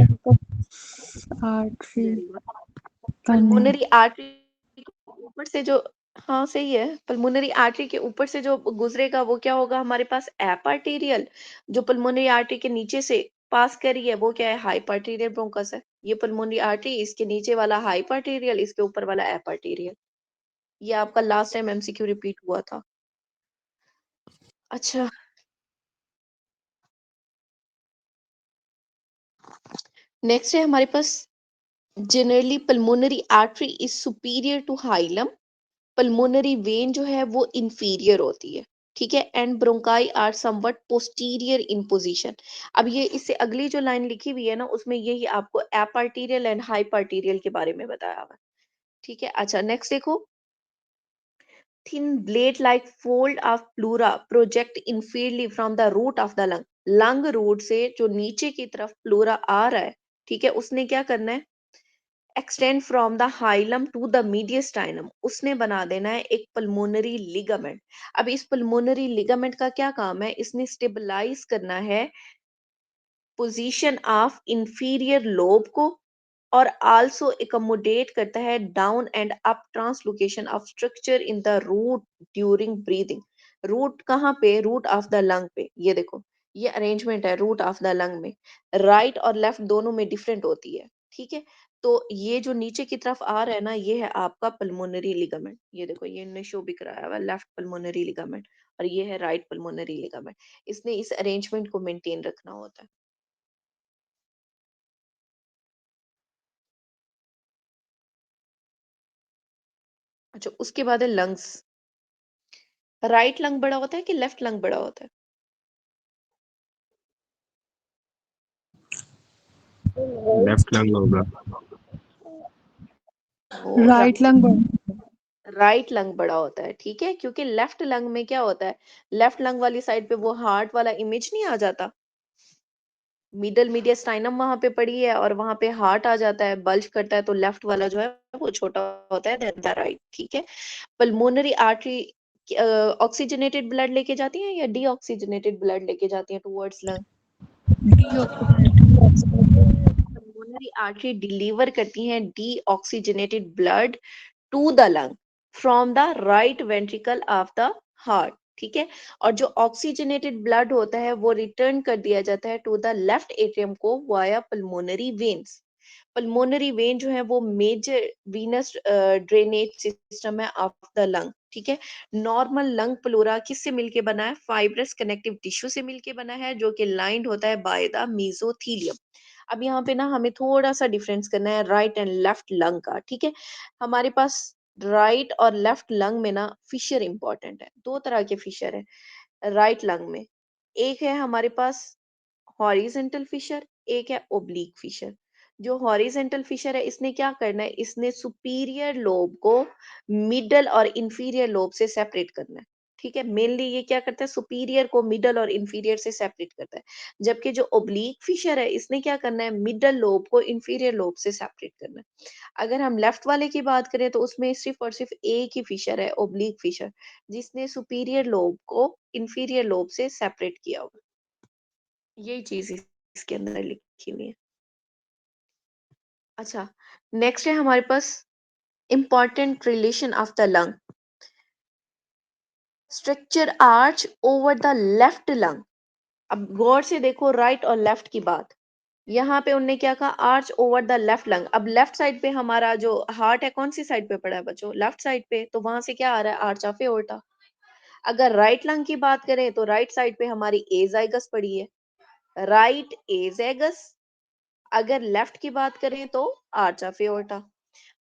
Speaker 2: आर्टरी
Speaker 1: वेरी गुड।
Speaker 2: का नहीं।
Speaker 1: पल्मोनरी आर्टरी के ऊपर से जो, हाँ सही है, पल्मोनरी आर्टरी के ऊपर से जो गुजरेगा वो क्या होगा हमारे पास? एपार्टीरियल। जो पल्मोनरी आर्टरी के नीचे से पास करी है वो क्या है? हाइपार्टीरियल ब्रोंकस है। ये पल्मोनरी आर्टरी, इसके नीचे वाला हाइपार्टीरियल, इसके ऊपर वाला एपार्टीरियल। ये आपका लास्ट टाइम एमसीक्यू रिपीट हुआ था। अच्छा, नेक्स्ट है हमारे पास, generally pulmonary artery is superior to hilum, pulmonary vein जो है वो इंफीरियर होती है, ठीक है। And bronchi are somewhat posterior in position. अब ये इससे अगली जो लाइन लिखी हुई है ना, उसमें यही आपको एपार्टीरियल एंड हाइपार्टीरियल के बारे में बताया हुआ है, ठीक है। अच्छा, नेक्स्ट देखो, thin blade like fold of pleura project inferiorly from the root of the lung। Lung root से जो नीचे की तरफ प्लूरा आ रहा है, ठीक है, उसने क्या करना है? Extend from the hilum to the mediastinum, उसने बना देना है एक पल्मोनरी लिगामेंट। अब इस पल्मोनरी लिगामेंट का क्या काम है? इसने स्टेबलाइज करना है पोजीशन ऑफ इंफीरियर लोब को, और आल्सो एकोमोडेट करता है down and up translocation of structure in the root during breathing. Root कहाँ पे? रूट ऑफ द लंग पे। ये देखो, ये अरेंजमेंट है रूट ऑफ द लंग में। राइट और लेफ्ट दोनों में डिफरेंट होती है, ठीक है। तो ये जो नीचे की तरफ आ रहा है ना, ये है आपका पल्मोनरी लिगामेंट। ये देखो, ये इन्हें शो भी कराया हुआ, लेफ्ट पल्मोनरी लिगामेंट, और ये है राइट पल्मोनरी लिगामेंट। इसने इस अरेंजमेंट को मेंटेन रखना होता है। अच्छा, उसके बाद है लंग्स। राइट लंग बड़ा होता है कि लेफ्ट लंग बड़ा होता है?
Speaker 3: लेफ्ट लंग होगा।
Speaker 2: राइट लंग
Speaker 1: राइट लंग बड़ा होता है, ठीक है, क्योंकि लेफ्ट लंग में क्या होता है? लेफ्ट लंग वाली साइड पे वो हार्ट वाला इमेज नहीं आ जाता, मिडल मीडियस्टाइनम वहां पे पड़ी है और वहां पे हार्ट आ जाता है, बल्ज करता है, तो लेफ्ट वाला जो है वो छोटा होता है देन द राइट। ठीक है। पल्मोनरी आर्टरी ऑक्सीजनेटेड ब्लड लेके जाती है या डीऑक्सीजनेटेड ब्लड लेके जाती है towards lung? Pulmonary artery deliver करती है deoxygenated blood to the lung from the right ventricle of the heart. ठीक है। और जो ऑक्सीजनेटेड ब्लड होता है वो रिटर्न कर दिया जाता है टू द लेफ्ट एट्रियम को via pulmonary veins. Pulmonary vein जो है वो मेजर वीनस ड्रेनेज सिस्टम है ऑफ द लंग। ठीक है। नॉर्मल लंग प्लोरा किससे मिलके बना है? फाइब्रस कनेक्टिव टिश्यू से मिलके बना है जो कि लाइंड होता है बाय द मेसोथीलियम। अब यहाँ पे ना हमें थोड़ा सा डिफरेंस करना है राइट एंड लेफ्ट लंग का। ठीक है। हमारे पास राइट और लेफ्ट लंग में ना फिशर इंपॉर्टेंट है। दो तरह के फिशर है राइट लंग में। एक है हमारे पास हॉरिजेंटल फिशर, एक है ओब्लिक फिशर। जो हॉरिजेंटल फिशर है इसने क्या करना है? इसने सुपीरियर लोब को मिडल और इंफीरियर लोब से सेपरेट करना है। ठीक है। मेनली ये क्या करता है? सुपीरियर को मिडल और इंफीरियर से सेपरेट करता है। जबकि जो ओब्लिक फिशर है इसने क्या करना है? मिडल लोब को इंफीरियर लोब से सेपरेट करना है। अगर हम लेफ्ट वाले की बात करें तो उसमें सिर्फ और सिर्फ एक ही फिशर है, ओब्लिक फिशर, जिसने सुपीरियर लोब को इंफीरियर लोब से सेपरेट किया हुआ। यही चीज इसके अंदर लिखी हुई है। अच्छा, नेक्स्ट है हमारे पास important relation of the lung. Structure arch over the left lung. अब गौर से देखो राइट और लेफ्ट की बात। यहाँ पे उनने क्या कहा? Arch over the left lung. अब लेफ्ट साइड पे हमारा जो हार्ट है कौन सी साइड पे पड़ा है बच्चों? लेफ्ट साइड पे। तो वहां से क्या आ रहा है? Arch of aorta. अगर राइट लंग की बात करें तो राइट साइड पे हमारी एजाइगस पड़ी है, राइट एजाइगस। अगर लेफ्ट की बात करें तो आर्च ऑफ एओर्टा।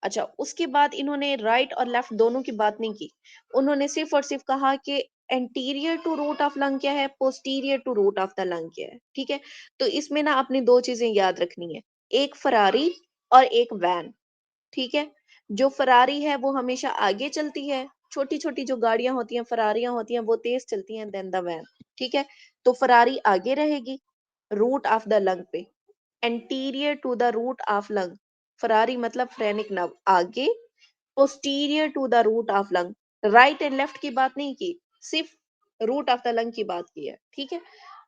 Speaker 1: अच्छा, उसके बाद इन्होंने राइट और लेफ्ट दोनों की बात नहीं की। उन्होंने सिर्फ और सिर्फ कहा कि anterior to root of lung क्या है, posterior to root of the lung क्या है। ठीक है। तो इसमें ना अपनी दो चीजें याद रखनी है, एक फरारी और एक वैन। ठीक है। जो फरारी है वो हमेशा आगे चलती है, छोटी छोटी जो गाड़ियां होती हैं फरारियां होती हैं वो तेज चलती हैं देन द वैन। ठीक है। तो फरारी आगे रहेगी रूट ऑफ द लंग पे, anterior to the root of lung. Ferrari मतलब फ्रेनिक नर्व आगे, posterior to the root of lung. Right and left की बात नहीं की, सिर्फ रूट ऑफ द लंग की बात की है। ठीक है।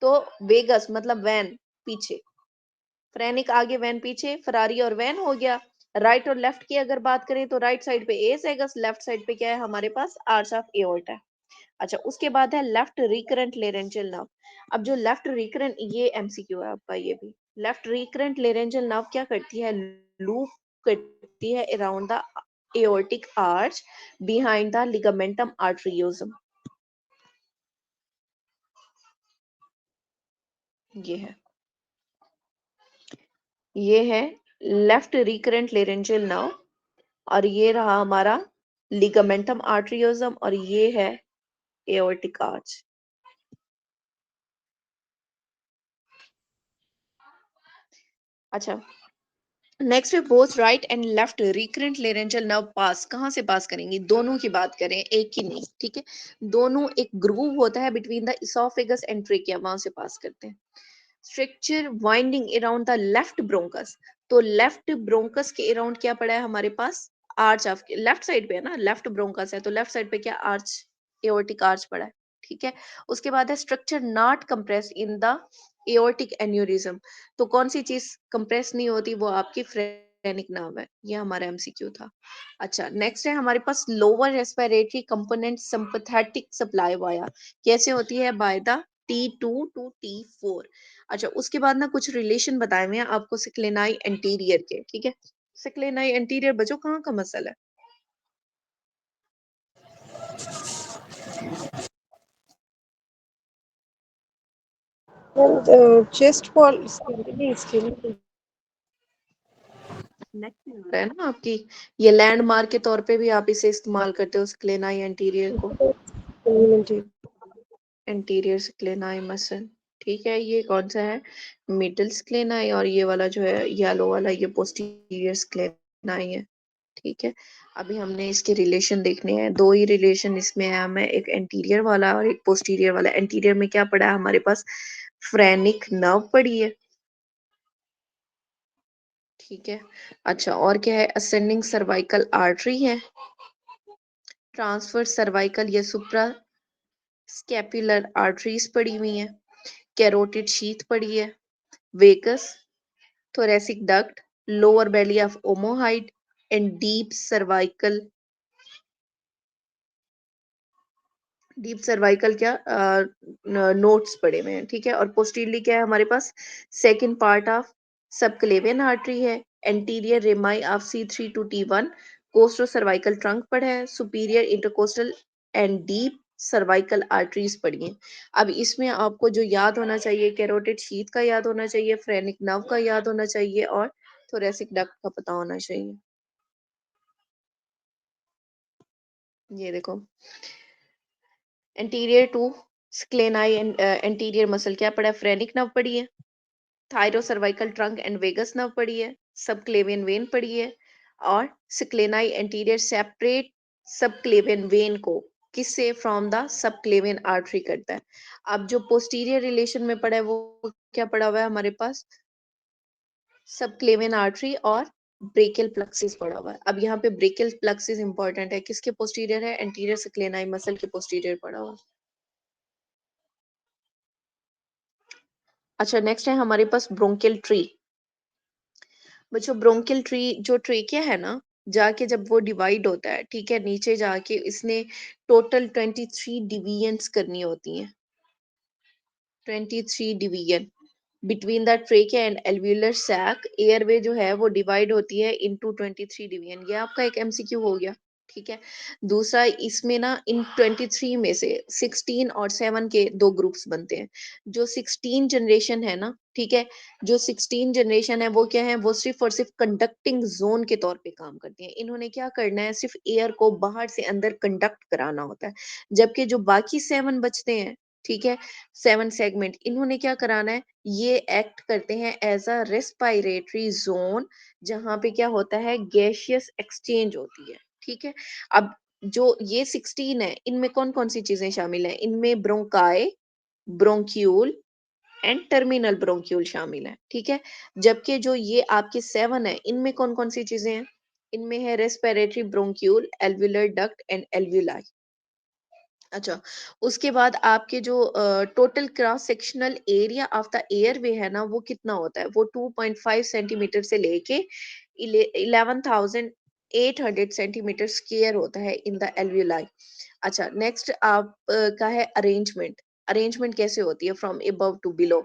Speaker 1: तो वेगस मतलब वैन पीछे, फ्रेनिक आगे वैन पीछे, फरारी और वैन हो गया। राइट और लेफ्ट की अगर बात करें तो राइट साइड पे ए सेगस, लेफ्ट साइड पे क्या है हमारे पास? आर्च ऑफ एओर्टा है। अच्छा, उसके बाद है लेफ्ट रिकरेंट लेरेंजियल नर्व। अब जो लेफ्ट रिकरेंट, ये एमसीक्यू है आपका, ये भी लेफ्ट रिकरेंट लेरेंजियल नर्व क्या करती है? लूप करती है around the aortic arch behind the ligamentum arteriosum. ये है लेफ्ट रिकरेंट लेरेंजियल नर्व और ये रहा हमारा लिगामेंटम आर्टरियोसम और ये है एओर्टिक आर्च। अच्छा, नेक्स्ट है both right and left recurrent laryngeal nerve pass कहाँ से पास करेंगी? दोनों की बात करें, एक की नहीं। ठीक है। दोनों एक ग्रूव होता है between the oesophagus and trachea, वहां से पास करते हैं। Structure winding around the left bronchus. तो लेफ्ट ब्रोंकस के अराउंड क्या पड़ा है हमारे पास? आर्च ऑफ, लेफ्ट साइड पे है ना, लेफ्ट ब्रोंकस है तो लेफ्ट साइड पे क्या? आर्च, एओर्टिक आर्च पड़ा है। ठीक है। उसके बाद है structure not compress in the aortic aneurysm. तो कौन सी चीज कंप्रेस नहीं होती? वो आपकी फ्रेनिक नर्व है। ये हमारा एमसीक्यू था। अच्छा, नेक्स्ट है हमारे पास lower respiratory component sympathetic supply via कैसे होती है? By the T2 to T4। अच्छा, उसके बाद ना कुछ रिलेशन बताए हुए हैं आपको सिक्लेनाई एंटीरियर के। ठीक है। सिक्लेनाई एंटीरियर बच्चों कहाँ का मसल है?
Speaker 4: And chest wall इसके
Speaker 1: नेक पे आ रहा है ना आपकी, ये लैंडमार्क के तौर पे भी आप इसे इस्तेमाल करते हो सिक्लेनाई एंटीरियर को, एंटीरियर सिक्लेनाई मसल। ठीक है। ये कौन सा है? मिडल सिक्लेनाई और ये वाला जो है येलो वाला ये पोस्टीरियर सिक्लेनाई है। ठीक है। अभी हमने इसके रिलेशन देखने हैं, दो ही रिलेशन इसमें है हमें, एक एंटीरियर वाला और एक पोस्टीरियर वाला। एंटीरियर में क्या पड़ा है हमारे पास? फ्रेनिक नर्व पड़ी है ठीक है। अच्छा, और क्या है? असेंडिंग सर्वाइकल आर्टरी है, ट्रांसफर सर्वाइकल या सुप्रा स्कैपुलर आर्टरीज पड़ी हुई हैं, कैरोटिड शीथ पड़ी है, vagus, thoracic duct, lower belly of omohyoid and deep cervical क्या नोट्स पड़े हुए हैं। ठीक है, और पोस्टीरियरली क्या है हमारे पास? Second part of subclavian artery है, anterior rami of C3 to T1, costocervical trunk पड़ा है, superior intercostal and deep cervical arteries पड़ी हैं। अब इसमें आपको जो याद होना चाहिए, कैरोटिड शीथ का याद होना चाहिए, फ्रेनिक नर्व का याद होना चाहिए और थोरेसिक डक्ट का पता होना चाहिए। ये देखो, anterior to scaleni and anterior muscle क्या पड़ा है? फ्रेनिक नर्व पड़ी है, thyro cervical trunk and vagus nerve पड़ी है, सबक्लेवियन वेन पड़ी है, और scaleni anterior separate subclavian vein को किससे? फ्रॉम द सबक्लेवियन आर्टरी करता है। अब जो पोस्टीरियर रिलेशन में पड़ा है वो क्या पड़ा हुआ है हमारे पास? सबक्लेवियन आर्टरी और ब्रेकियल प्लक्सिस पड़ा हुआ है। अब यहाँ पे ब्रेकियल प्लक्सिस इंपॉर्टेंट है, किसके पोस्टीरियर है? एंटीरियर स्क्लेनाई मसल के पोस्टीरियर पड़ा हुआ है। अच्छा, नेक्स्ट है हमारे पास ब्रोंकियल ट्री। बच्चों, ब्रोंकियल ट्री जो ट्रेकिया है ना, जाके जब वो डिवाइड होता है, ठीक है, नीचे जाके इसने टोटल 23 डिवीजन्स करनी होती हैं, 23 division between the trachea and alveolar sac. Airway जो है वो डिवाइड होती है इनटू 23 डिवीजन। ये आपका एक एमसीक्यू हो गया। ठीक है, दूसरा, इसमें ना इन 23 में से 16 और 7 के दो ग्रुप्स बनते हैं। जो 16 जनरेशन है ना, ठीक है, जो 16 जनरेशन है वो क्या है? वो सिर्फ और सिर्फ कंडक्टिंग जोन के तौर पे काम करती हैं। इन्होंने क्या करना है? सिर्फ एयर को बाहर से अंदर कंडक्ट कराना होता है। जबकि जो बाकी 7 बचते हैं, ठीक है, 7 सेगमेंट, इन्होंने क्या कराना है? ये एक्ट करते हैं एज अ रेस्पिरेटरी जोन, जहां पे क्या होता है? गैसियस एक्सचेंज होती है। ठीक है, अब जो ये 16 है, इनमें कौन कौन सी चीजें शामिल है? इनमें bronchi, bronchiole and terminal bronchiole शामिल है। ठीक है, जबकि जो ये आपके 7 है, इनमें कौन कौन सी चीजें हैं? इनमें है respiratory bronchiole, alveolar duct and alveoli. अच्छा, उसके बाद आपके जो total cross sectional area of the airway है ना, वो कितना होता है? वो 2.5 सेंटीमीटर से लेके 11,800 सेंटीमीटर स्क्वायर होता है इन द एल्वियोलाई। अच्छा, नेक्स्ट आप का है अरेंजमेंट। अरेंजमेंट कैसे होती है? From above to below.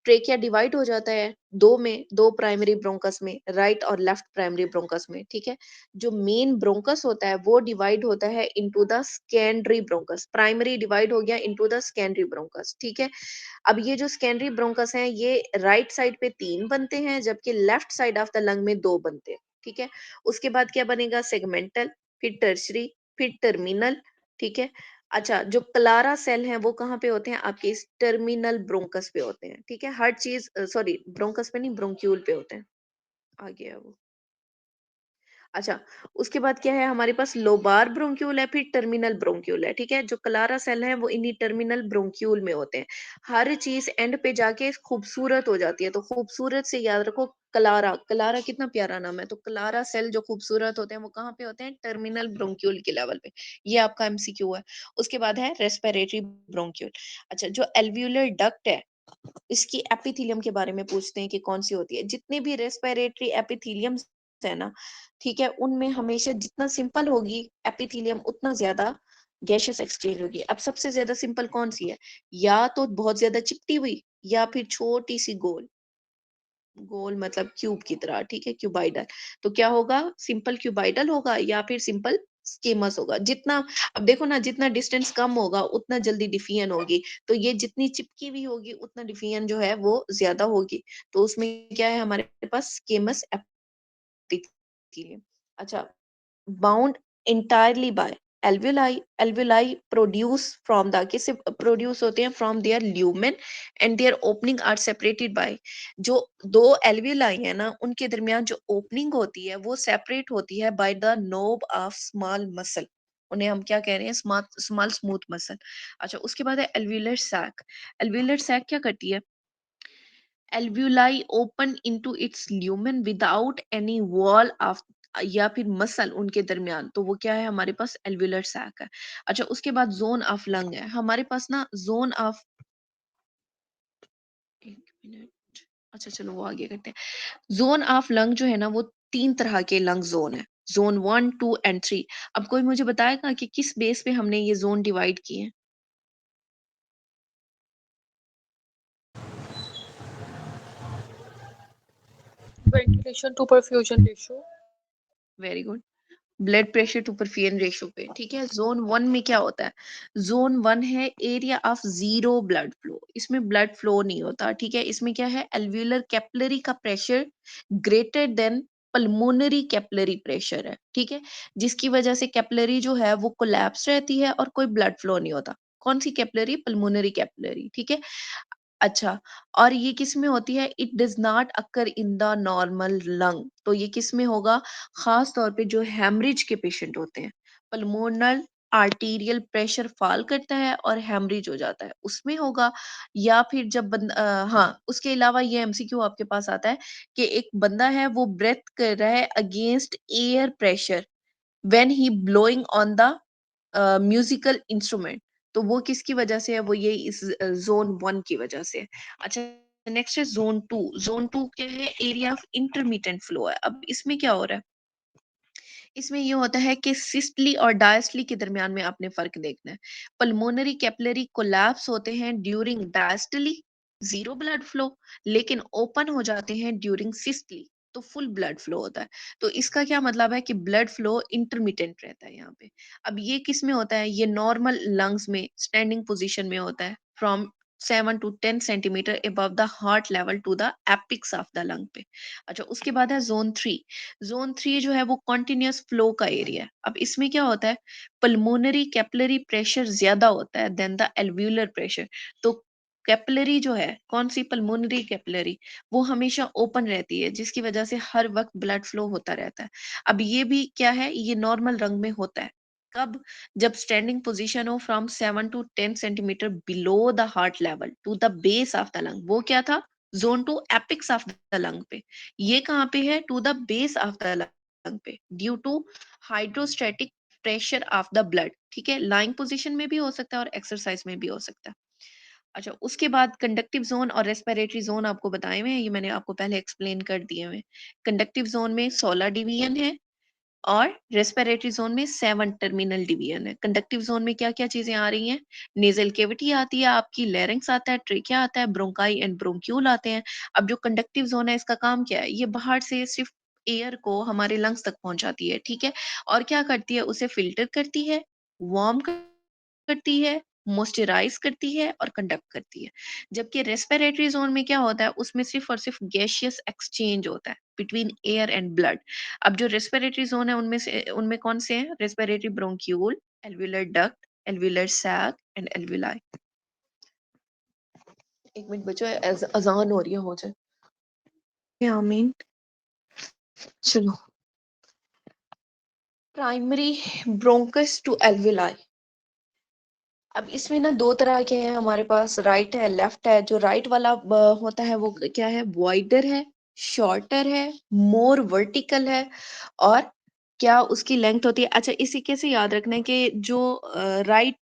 Speaker 1: Trachea divide हो जाता है दो में, दो प्राइमरी ब्रोंकस में, राइट और लेफ्ट प्राइमरी ब्रोंकस में। ठीक है, जो मेन ब्रोंकस होता है वो डिवाइड होता है into the secondary bronchus. Primary divide हो गया इनटू द सेकेंडरी ब्रोंकस। ठीक है, अब ये जो सेकेंडरी ब्रोंकस हैं, ये राइट साइड पे 3 बनते हैं, जबकि left side of the lung में 2 बनते हैं। ठीक है, उसके बाद क्या बनेगा? सेगमेंटल, फिर टर्शरी, फिर टर्मिनल। ठीक है, अच्छा, जो क्लारा सेल हैं वो कहाँ पे होते हैं? आपके इस टर्मिनल ब्रोंकस पे होते हैं। ठीक है, हर चीज, सॉरी, ब्रोंकस पे नहीं, ब्रोंक्यूल पे होते हैं। आ गया वो। अच्छा, उसके बाद क्या है हमारे पास? लोबार ब्रोंक्यूल है, फिर टर्मिनल ब्रोंक्यूल है। ठीक है, जो क्लारा सेल है वो इन्हीं टर्मिनल ब्रोंक्यूल में होते हैं। हर चीज एंड पे जाके खूबसूरत हो जाती है, तो खूबसूरत से याद रखो क्लारा। क्लारा कितना प्यारा नाम है। तो क्लारा सेल जो खूबसूरत होते हैं वो कहाँ पे होते हैं? टर्मिनल ब्रोंक्यूल के लेवल पे। ये आपका एमसीक्यू है। उसके बाद है रेस्पिरेटरी ब्रोंक्यूल। अच्छा, जो एल्वियोलर डक्ट है, इसकी एपिथेलियम के बारे में पूछते हैं कि कौन सी होती है। जितने भी रेस्पिरेटरी एपिथेलियम है ना, ठीक है, उनमें हमेशा जितना सिंपल होगी एपिथेलियम, उतना ज्यादा गैसियस एक्सचेंज होगी। अब सबसे ज्यादा सिंपल कौन सी है? या तो बहुत ज्यादा चिपटी हुई, या फिर छोटी सी गोल। गोल मतलब क्यूब की तरह। ठीक है, क्यूबाइडल। तो क्या होगा? सिंपल क्यूबाइडल होगा या फिर सिंपल स्कीमस होगा। जितना, अब देखो ना, जितना डिस्टेंस कम होगा उतना जल्दी डिफियन होगी। तो ये जितनी चिपकी हुई होगी उतना डिफियन जो है वो ज्यादा होगी। तो उसमें क्या है हमारे पास? Squamous epithelium. अच्छा, bound entirely by alveoli। alveoli produce from the, किससे प्रोड्यूस होते हैं? From their lumen and their opening are separated by. जो दो एल्वियोलाई है ना, उनके दरमियान जो ओपनिंग होती है वो सेपरेट होती है by the knob of small muscle. उन्हें हम क्या कह रहे हैं? Small smooth muscle. अच्छा, उसके बाद है एल्वियोलर सैक। एल्वियोलर सैक क्या करती है? Alveoli open into its lumen without any wall of या फिर मसल उनके दरमियान, तो वो क्या है हमारे पास एल्व्यूलर सैक है। अच्छा उसके बाद जोन ऑफ लंग है हमारे पास ना, जोन ऑफ, एक मिनट, अच्छा चलो वो आगे करते हैं। जोन ऑफ लंग जो है ना वो 3 तरह के लंग जोन है, जोन 1 2 एंड 3। अब कोई मुझे बताएगा कि किस बेस पे हमने ये जोन डिवाइड किए हैं?
Speaker 2: Ventilation to perfusion ratio.
Speaker 1: Very good. Blood pressure to perfusion ratio पे, ठीक है। जोन 1 में क्या होता है? जोन 1 है area of zero blood flow, इसमें ब्लड फ्लो नहीं होता, ठीक है। इसमें क्या है? एल्व्यूलर कैपिलरी का pressure greater than pulmonary capillary pressure है, ठीक है, जिसकी वजह से कैपिलरी जो है वो कोलैप्स रहती है और कोई ब्लड फ्लो नहीं होता। कौन सी कैपिलरी? पल्मोनरी कैपिलरी, ठीक है। अच्छा, और ये किस में होती है? It does not occur in the normal lung, तो ये किस में होगा? खास तौर पे जो हैमरेज के पेशेंट होते हैं, पल्मोनल आर्टीरियल प्रेशर फॉल करता है और हैमरेज हो जाता है, उसमें होगा। या फिर जब हाँ, उसके अलावा ये एमसीक्यू आपके पास आता है कि एक बंदा है वो ब्रेथ कर रहा है against air pressure when he blowing on the musical instrument, तो वो किसकी वजह से है? वो ये इस जोन 1 की वजह से है। अच्छा नेक्स्ट है जोन 2। जोन 2 क्या है? एरिया ऑफ इंटरमिटेंट फ्लो है। अब इसमें क्या हो रहा है? इसमें ये होता है कि सिस्टली और डायस्टली के दरमियान में आपने फर्क देखना है। पल्मोनरी कैपिलरी कोलैप्स होते हैं during diastole, zero blood flow, लेकिन ओपन हो जाते हैं ड्यूरिंग सिस्टली, तो फुल ब्लड फ्लो होता है। तो इसका क्या मतलब है कि ब्लड फ्लो इंटरमिटेंट रहता है यहाँ पे। अब ये किस में होता है? ये नॉर्मल लंग्स में स्टैंडिंग पोजीशन में होता है, from 7 to 10 centimetre above the heart level to the apex of the lung पे। अच्छा उसके बाद है जोन 3। जोन 3 जो है वो कॉन्टिन्यूस फ्लो का एरिया है। अब इसमें क्या होता है? पल्मोनरी कैपिलरी प्रेशर ज्यादा होता है देन द एल्व्यूलर प्रेशर, तो कैपिलरी जो है, कौन सी? पल्मोनरी कैपिलरी, वो हमेशा ओपन रहती है, जिसकी वजह से हर वक्त ब्लड फ्लो होता रहता है। अब ये भी क्या है? ये नॉर्मल रंग में होता है। कब? जब स्टैंडिंग पोजीशन हो from 7 to 10 centimetre below the heart level to the base of the lung, वो क्या था? Zone 2 apex of the lung पे। ये कहाँ पे है? To the base of the lung पे, due to hydrostatic pressure of the blood, ठीक है। लाइंग पोजीशन में भी हो सकता है और एक्सरसाइज में भी हो सकता है। अच्छा उसके बाद कंडक्टिव जोन और रेस्पिरेटरी जोन आपको बताए हुए हैं, ये मैंने आपको पहले एक्सप्लेन कर दिए हुए। कंडक्टिव जोन में 16 डिवीजन है और रेस्पिरेटरी जोन में 7 टर्मिनल डिवीजन है। कंडक्टिव जोन में क्या क्या चीजें आ रही हैं? नेजल कैविटी आती है आपकी, लैरिंक्स आता है, ट्रेकिया आता है, ब्रोंकाई एंड ब्रोंक्यूल आते हैं। अब जो कंडक्टिव जोन है इसका काम क्या है? ये बाहर से सिर्फ एयर को हमारे लंग्स तक पहुंचाती है, ठीक है। और क्या करती है? उसे फिल्टर करती है, वार्म करती है, मॉइस्चराइज करती है और कंडक्ट करती है। जबकि रेस्पिरेटरी जोन में क्या होता है? उसमें सिर्फ और सिर्फ गैसियस एक्सचेंज होता है बिटवीन एयर एंड ब्लड। अब जो रेस्पिरेटरी जोन है उनमें कौन से हैं? Respiratory bronchiole, alveolar duct, alveolar sac and alveoli. एक मिनट बच्चों, अजान हो रही है, हो जाए आमीन। चलो, प्राइमरी ब्रोंकस टू एल्वियुलाई। अब इसमें ना 2 तरह के हैं हमारे पास, राइट है लेफ्ट है। जो राइट वाला होता है वो क्या है? वाइडर है, शॉर्टर है, मोर वर्टिकल है, और क्या उसकी लेंथ होती है? अच्छा इसी कैसे याद रखना है कि जो राइट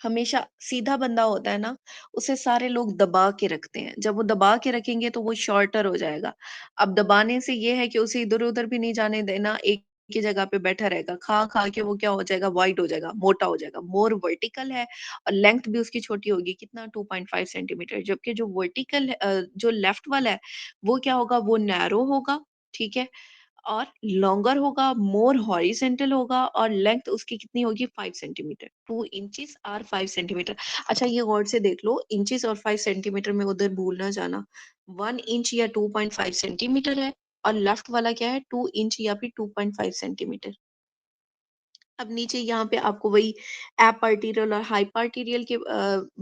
Speaker 1: हमेशा सीधा बंदा होता है ना, उसे सारे लोग दबा के रखते हैं। जब वो दबा के रखेंगे तो वो शॉर्टर हो जाएगा। अब दबाने से ये है कि उसे इधर उधर भी नहीं जाने देना, एक की जगह पे बैठा रहेगा, खा खा के वो क्या हो जाएगा? वाइड हो जाएगा, मोटा हो जाएगा। मोर वर्टिकल है और लेंथ भी उसकी छोटी होगी, कितना? 2.5 सेंटीमीटर। जबकि जो वर्टिकल जो लेफ्ट वाला है वो क्या होगा? वो नैरो होगा, ठीक है, और लॉन्गर होगा, मोर हॉरिजेंटल होगा, और लेंथ उसकी कितनी होगी? 5 सेंटीमीटर, 2 इंचेस और 5 सेंटीमीटर। अच्छा ये गौर से देख लो, इंचेस और 5 सेंटीमीटर में उधर भूल ना जाना। 1 इंच या 2.5 सेंटीमीटर है, और लेफ्ट वाला क्या है? 2 इंच या फिर 2.5 सेंटीमीटर। अब नीचे यहाँ पे आपको वही एप आर्टीरियल और हाइपार्टीरियल के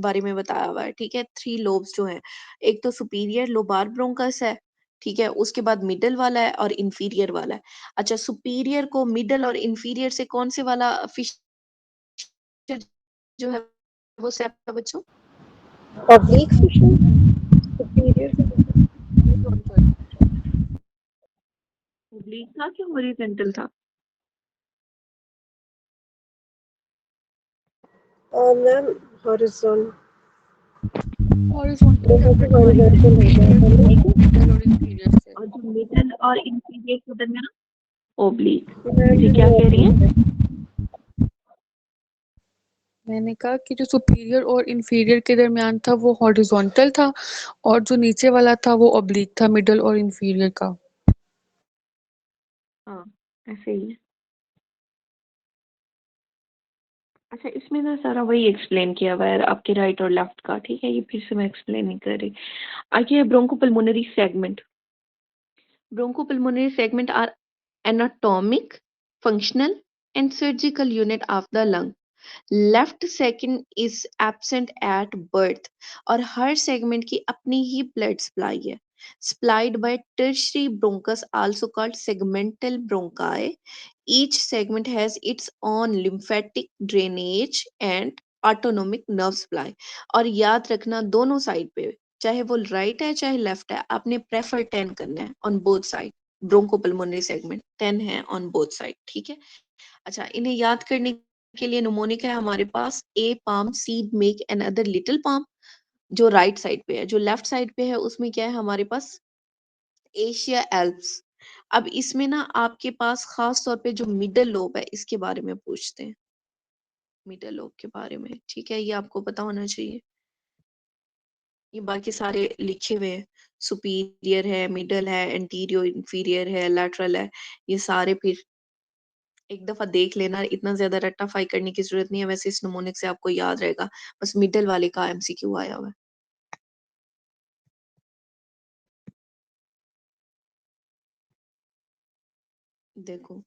Speaker 1: बारे में बताया हुआ है, ठीक है। 3 लोब्स जो हैं, एक तो सुपीरियर लोबार ब्रोंकस है, ठीक है, उसके बाद मिडल वाला है और इंफीरियर वाला है। अच्छा सुपीरियर को मिडल और इंफीरियर से कौन से वाला फिश जो है वो सेप है बच्चों?
Speaker 4: Oblique fissure superior
Speaker 2: horizontal
Speaker 1: oblique था कि हॉरिजॉन्टल था?
Speaker 4: मैम हॉरिजॉन्टल
Speaker 2: हॉरिजॉन्टल
Speaker 4: जैसा कि
Speaker 2: सेपरेट हमारी
Speaker 4: हॉरिजॉन्टल होता है
Speaker 2: इंफीरियर
Speaker 1: ठीक है,
Speaker 2: मिडल और इंफीरियर से।
Speaker 1: और जो मिडल और इंफीरियर के दरमियान ओब्लिक।
Speaker 4: मैम
Speaker 1: जी क्या कह रही हैं?
Speaker 2: मैंने कहा कि जो सुपीरियर और इंफीरियर के दरमियान था वो हॉरिजॉन्टल था, और जो नीचे वाला था वो ऑब्लिक था, मिडल और इंफीरियर का।
Speaker 1: हाँ ऐसे ही है। अच्छा इसमें ना सारा वही एक्सप्लेन किया हुआ है आपके राइट और लेफ्ट का, ठीक है, ये फिर से मैं एक्सप्लेन नहीं कर रही। आगे bronchopulmonary segment. Bronchopulmonary segment are anatomic, functional, and surgical unit of the lung. Left segment is absent at birth, और हर सेगमेंट की अपनी ही ब्लड सप्लाई है। Supplied by tertiary bronchus also called segmental bronchi. Each segment has its own lymphatic drainage and autonomic nerve supply. और याद रखना दोनों side पे, चाहे वो राइट है चाहे लेफ्ट है, आपने प्रेफर 10 करना है on both side. Bronchopulmonary segment 10 है ऑन बोथ साइड, ठीक है। अच्छा इन्हें याद करने के लिए निमोनिक है हमारे पास a palm, seed, make and other little palm, जो राइट साइड पे है। जो लेफ्ट साइड पे है उसमें क्या है हमारे पास एशिया एल्प्स। अब इसमें ना आपके पास खास तौर पे जो मिडल लोब है इसके बारे में पूछते हैं, मिडल लोब के बारे में, ठीक है, ये आपको पता होना चाहिए। ये बाकी सारे लिखे हुए हैं, सुपीरियर है, मिडल है, एंटीरियर, इंफीरियर है, लैटरल है, ये सारे फिर एक दफा देख लेना, इतना ज्यादा रट्टाफाई करने की जरूरत नहीं है। वैसे इस नमूने से आपको याद रहेगा, बस मिडल वाले का एमसीक्यू आया हुआ है। देखो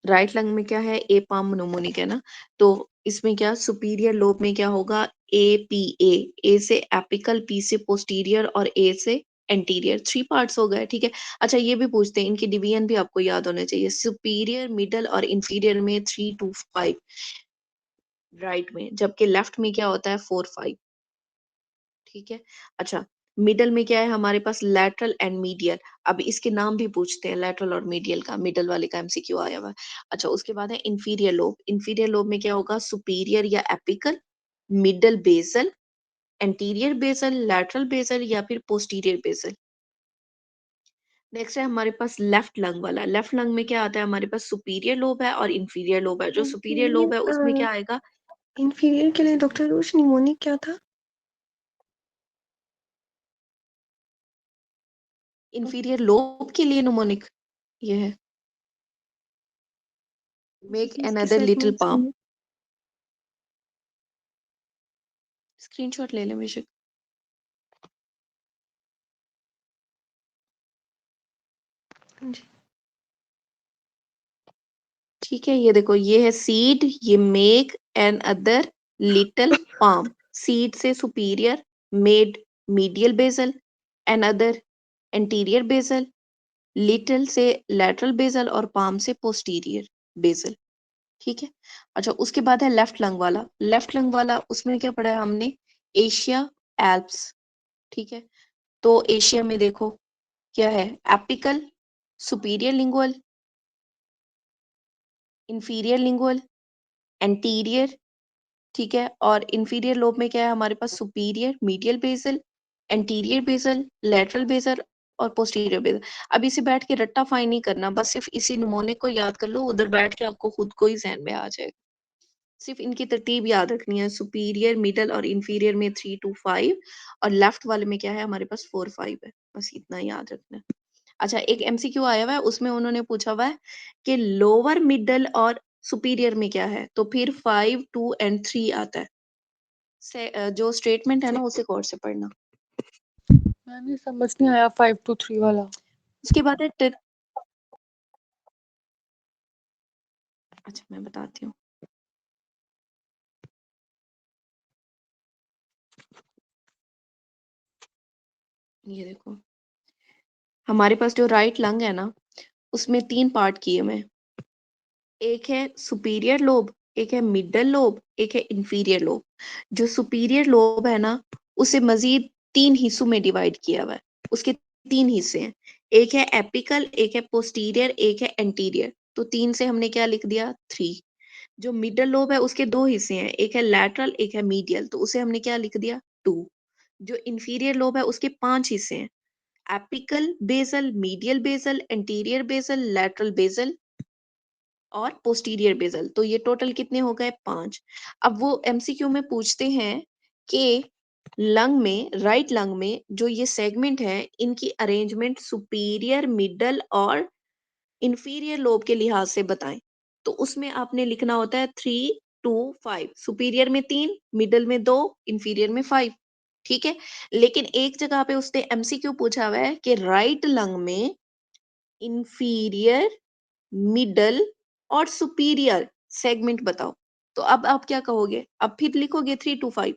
Speaker 1: राइट लंग में क्या है, ए पाम नमोनिक है ना, तो इसमें क्या सुपीरियर लोब में क्या होगा, ए पी ए से एपिकल, पी से पोस्टीरियर और ए से एंटीरियर, 3 पार्ट्स हो गए, ठीक है। अच्छा ये भी पूछते हैं, इनके डिवीजन भी आपको याद होने चाहिए, सुपीरियर, मिडल और इंफीरियर में 3 to 5 राइट में, जबकि लेफ्ट में क्या होता है 4-5, ठीक है। अच्छा मिडल में क्या है हमारे पास, लैटरल एंड मीडियल। अब इसके नाम भी पूछते हैं लैटरल और मीडियल का, मिडल वाले का एमसीक्यू आया हुआ है। अच्छा उसके बाद है इंफीरियर लोब। इंफीरियर लोब में क्या होगा, सुपीरियर या apical, middle basal, anterior basal, lateral basal या फिर पोस्टीरियर बेसल। नेक्स्ट है हमारे पास लेफ्ट लंग वाला। लेफ्ट लंग में क्या आता है हमारे पास, सुपीरियर लोब है और इंफीरियर लोब है। जो सुपीरियर लोब है उसमें क्या आएगा,
Speaker 4: इंफीरियर के लिए डॉक्टर रोश निमोनिक क्या था?
Speaker 2: इंफीरियर लोब के लिए निमोनिक ये है, मेक
Speaker 4: डिसीज के
Speaker 2: अनदर लिटिल
Speaker 4: सेगमेंट्स
Speaker 2: पाम।
Speaker 4: में।
Speaker 2: स्क्रीनशॉट ले लें बेशक।
Speaker 4: जी
Speaker 2: ठीक है, ये देखो ये है सीड, ये make and other little palm. Seed से superior, made medial basal, and other anterior basal, little से लैटरल बेसल और पाम से पोस्टीरियर बेसल, ठीक है। अच्छा उसके बाद है लेफ्ट लंग वाला। लेफ्ट लंग वाला उसमें क्या पढ़ा है हमने, एशिया एल्प्स, ठीक है। तो एशिया में देखो क्या है, apical, superior lingual, inferior lingual, anterior, ठीक है। और इंफीरियर लोब में क्या है हमारे पास, superior, medial basal, anterior basal, lateral basal और पोस्टीरियर बेसल। अब इसे बैठ के रट्टा फाई नहीं करना, बस सिर्फ इसी निमोनिक को याद कर लो, उधर बैठ के आपको खुद को ही जहन में आ जाएगा। सिर्फ इनकी तरतीब याद रखनी है, सुपीरियर, मिडल और इंफीरियर में 3 to 5, और लेफ्ट वाले में क्या है हमारे पास 4-5 है, बस इतना याद रखना है। अच्छा एक एमसीक्यू आया हुआ है, उसमें उन्होंने पूछा हुआ है कि लोअर, मिडल और सुपीरियर में क्या है, तो फिर 5, 2 एंड 3 आता है। जो स्टेटमेंट है ना उसे गौर से पढ़ना। मैंने समझ नहीं आया 5 to 3 वाला।
Speaker 5: उसके बाद है
Speaker 2: अच्छा मैं बताती हूँ, ये देखो हमारे पास जो राइट लंग है ना उसमें 3 पार्ट किए हुए हैं, एक है सुपीरियर लोब, एक है मिडल लोब, एक है इंफीरियर लोब। जो सुपीरियर लोब है ना उसे मजीद 3 हिस्सों में डिवाइड किया हुआ है, उसके तीन हिस्से हैं, एक है एपिकल, एक है पोस्टीरियर, एक है एंटीरियर। तो 3 से हमने क्या लिख दिया 3। जो मिडल लोब है उसके 2 हिस्से हैं, एक है लैटरल, एक है मीडियल, तो उसे हमने क्या लिख दिया 2। जो इंफीरियर लोब है उसके 5 हिस्से हैं, apical basal, medial basal, anterior basal, lateral basal और पोस्टीरियर बेसल। तो ये टोटल कितने हो गए 5। अब वो एमसीक्यू में पूछते हैं कि लंग में, राइट लंग में जो ये सेगमेंट है इनकी अरेंजमेंट सुपीरियर, मिडल और इंफीरियर लोब के लिहाज से बताएं। तो उसमें आपने लिखना होता है 3 2 5। सुपीरियर में 3, मिडल में 2, इंफीरियर में 5। ठीक है, लेकिन एक जगह पे उसने एमसीक्यू पूछा हुआ है कि राइट लंग में इंफीरियर, मिडल और सुपीरियर सेगमेंट बताओ। तो अब आप क्या कहोगे, अब फिर लिखोगे 3 2 5?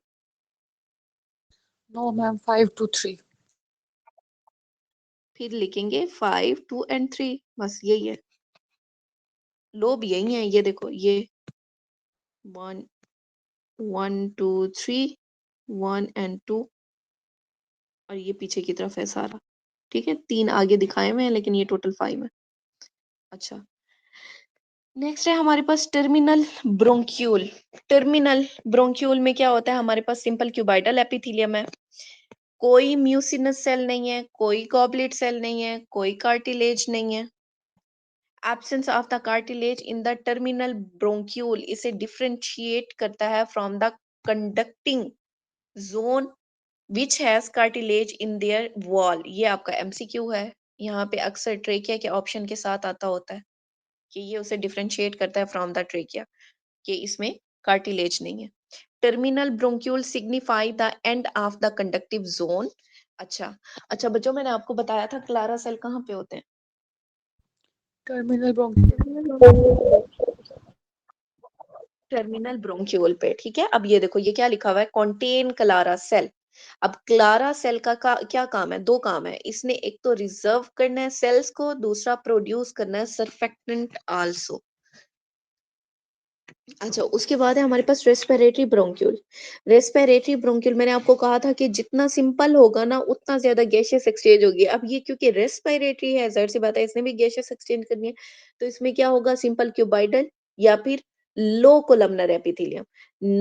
Speaker 7: No, ma'am, 5 to 3.
Speaker 2: फिर लिखेंगे 5 2 एंड 3, बस यही है। लोब यही है, ये देखो, ये 1 1 2 3, 1 एंड 2 और ये पीछे की तरफ है सारा। ठीक है, 3 आगे दिखाए हुए हैं लेकिन ये टोटल 5 है। अच्छा, नेक्स्ट है हमारे पास टर्मिनल ब्रोंक्यूल। टर्मिनल ब्रोंक्यूल में क्या होता है, हमारे पास सिंपल क्यूबाइडल एपिथेलियम है, कोई म्यूसिनस सेल नहीं है, कोई गॉबलेट सेल नहीं है, कोई कार्टिलेज नहीं है। Absence of the cartilage in the terminal bronchiole इसे डिफरेंशिएट करता है from the conducting zone which has cartilage in their wall. ये आपका एमसीक्यू है, यहाँ पे अक्सर ट्रेकिया के ऑप्शन के साथ आता होता है कि ये उसे डिफरेंशिएट करता है फ्रॉम द ट्रेकिया, कि इसमें कार्टिलेज नहीं है। Terminal bronchiole signify the end of the conductive zone. अच्छा अच्छा बच्चों, मैंने आपको बताया था क्लारा सेल कहाँ पे होते हैं?
Speaker 7: Terminal bronchial.
Speaker 2: टर्मिनल ब्रोंक्यूल पे। ठीक है, अब ये देखो, ये क्या लिखा हुआ है, कॉन्टेन क्लारा सेल। अब क्लारा सेल का क्या काम है, 2 काम है इसने, एक तो रिजर्व करना है सेल्स को, दूसरा प्रोड्यूस करना है सरफेक्टेंट आल्सो। अच्छा, उसके बाद है हमारे पास रेस्पिरेटरी ब्रोंक्यूल। रेस्पिरेटरी ब्रोंक्यूल मैंने आपको कहा था कि जितना सिंपल होगा ना उतना ज्यादा गैसियस एक्सचेंज होगी। अब ये क्योंकि रेस्पिरेटरी है, जाहिर सी बात है इसने भी गैसियस एक्सचेंज करनी है, तो इसमें क्या होगा, सिंपल क्यूबाइडल या फिर लो कोलमनर एपिथेलियम।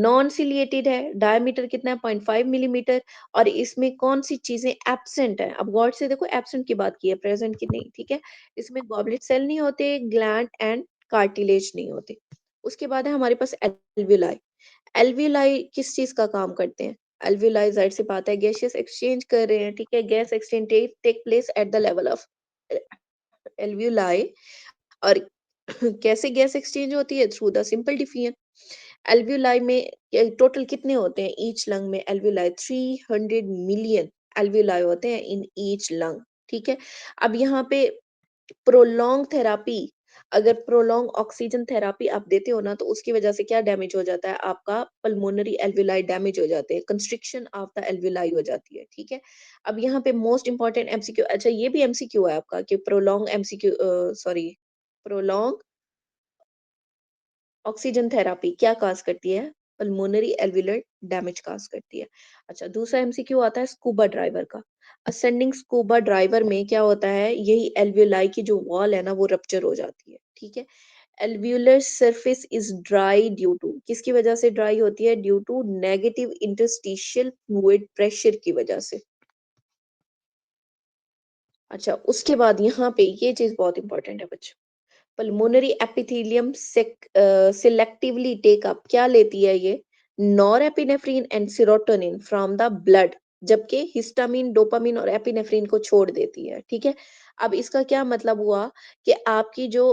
Speaker 2: नॉन सिलिएटेड है, डायमीटर कितना है 0.5 मिलीमीटर, और इसमें कौन सी चीजें एब्सेंट है, अब गौर से देखो, एब्सेंट की बात की है, प्रेजेंट की नहीं। ठीक है, इसमें गॉबलेट सेल नहीं होते, ग्लैंड एंड कार्टिलेज नहीं होते। उसके बाद है हमारे पास एल्वियोलाई। एल्वियोलाई किस चीज का काम करते हैं? एल्वियोलाई जाहिर सी बात है गैसियस एक्सचेंज कर रहे हैं। ठीक है, gas exchange take place at the level of alveoli. और कैसे गैस एक्सचेंज होती है? Through the simple diffusion. Alveoli में टोटल कितने होते हैं ईच लंग में? एल्वियोलाई 300 मिलियन एल्वियोलाई होते हैं इन ईच लंग। ठीक है, अब यहाँ पे प्रोलॉन्ग थेरापी, अगर प्रोलॉन्ग ऑक्सीजन थेरापी आप देते हो ना, तो उसकी वजह से क्या डैमेज हो जाता है, आपका पल्मोनरी एल्वियोलाई डैमेज हो जाते हैं, कंस्ट्रिक्शन ऑफ द एल्वियोलाई हो जाती है। ठीक है, अब यहाँ पे मोस्ट इंपॉर्टेंट एमसीक्यू, अच्छा ये भी एमसीक्यू है आपका कि prolong MCQ, sorry, prolong oxygen therapy क्या काज करती है? पल्मोनरी एल्वियोलर डैमेज काज करती है। अच्छा, दूसरा एमसीक्यू आता है स्कूबा ड्राइवर का। असेंडिंग स्कूबा ड्राइवर में क्या होता है, यही एल्वियोलाई की जो वॉल है ना वो रप्चर हो जाती है। ठीक है, alveolar surface is dry due to, किसकी वजह से ड्राई होती है? Due to negative interstitial fluid pressure की वजह से। अच्छा, उसके बाद यहाँ पे ये चीज बहुत इंपॉर्टेंट है बच्चों, pulmonary epithelium selectively take up, क्या लेती है ये? Norepinephrine and serotonin from the blood, जबकि हिस्टामिन, डोपामिन और एपिनेफ्रिन को छोड़ देती है। ठीक है, अब इसका क्या मतलब हुआ कि आपकी जो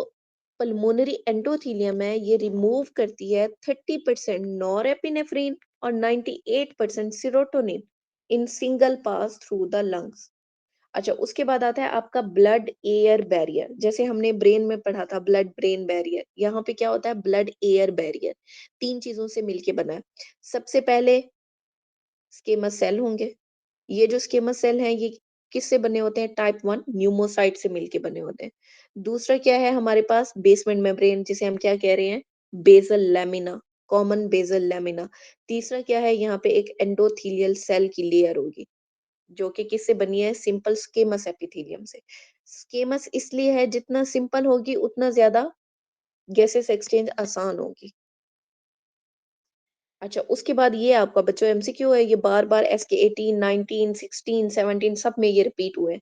Speaker 2: पल्मोनरी एंडोथेलियम है ये रिमूव करती है 30% नॉरएपिनेफ्रिन और 98% serotonin in single pass through the lungs. अच्छा, उसके बाद आता है आपका ब्लड एयर बैरियर, जैसे हमने ब्रेन में पढ़ा था ब्लड ब्रेन बैरियर, यहाँ पे क्या होता है ब्लड एयर बैरियर, 3 चीजों से मिलके बना है। सबसे पहले स्केमस सेल होंगे, ये जो स्केमस सेल हैं ये किससे बने होते हैं? टाइप 1 न्यूमोसाइट से मिलके बने होते हैं। दूसरा क्या है हमारे पास? बेसमेंट मेम्ब्रेन, जिसे हम क्या कह रहे हैं? Basal lamina, common basal lamina. तीसरा क्या है? यहाँ पे एक एंडोथेलियल सेल की लेयर होगी। जो कि किससे बनी है, सिंपल स्केमस एपिथेलियम से। स्केमस इसलिए है, जितना सिंपल होगी उतना ज्यादा गैसेस एक्सचेंज आसान होगी। अच्छा, उसके बाद ये आपका बच्चों एमसीक्यू है, ये बार बार एसके 18, 19, 16, 17 सब में ये रिपीट हुए।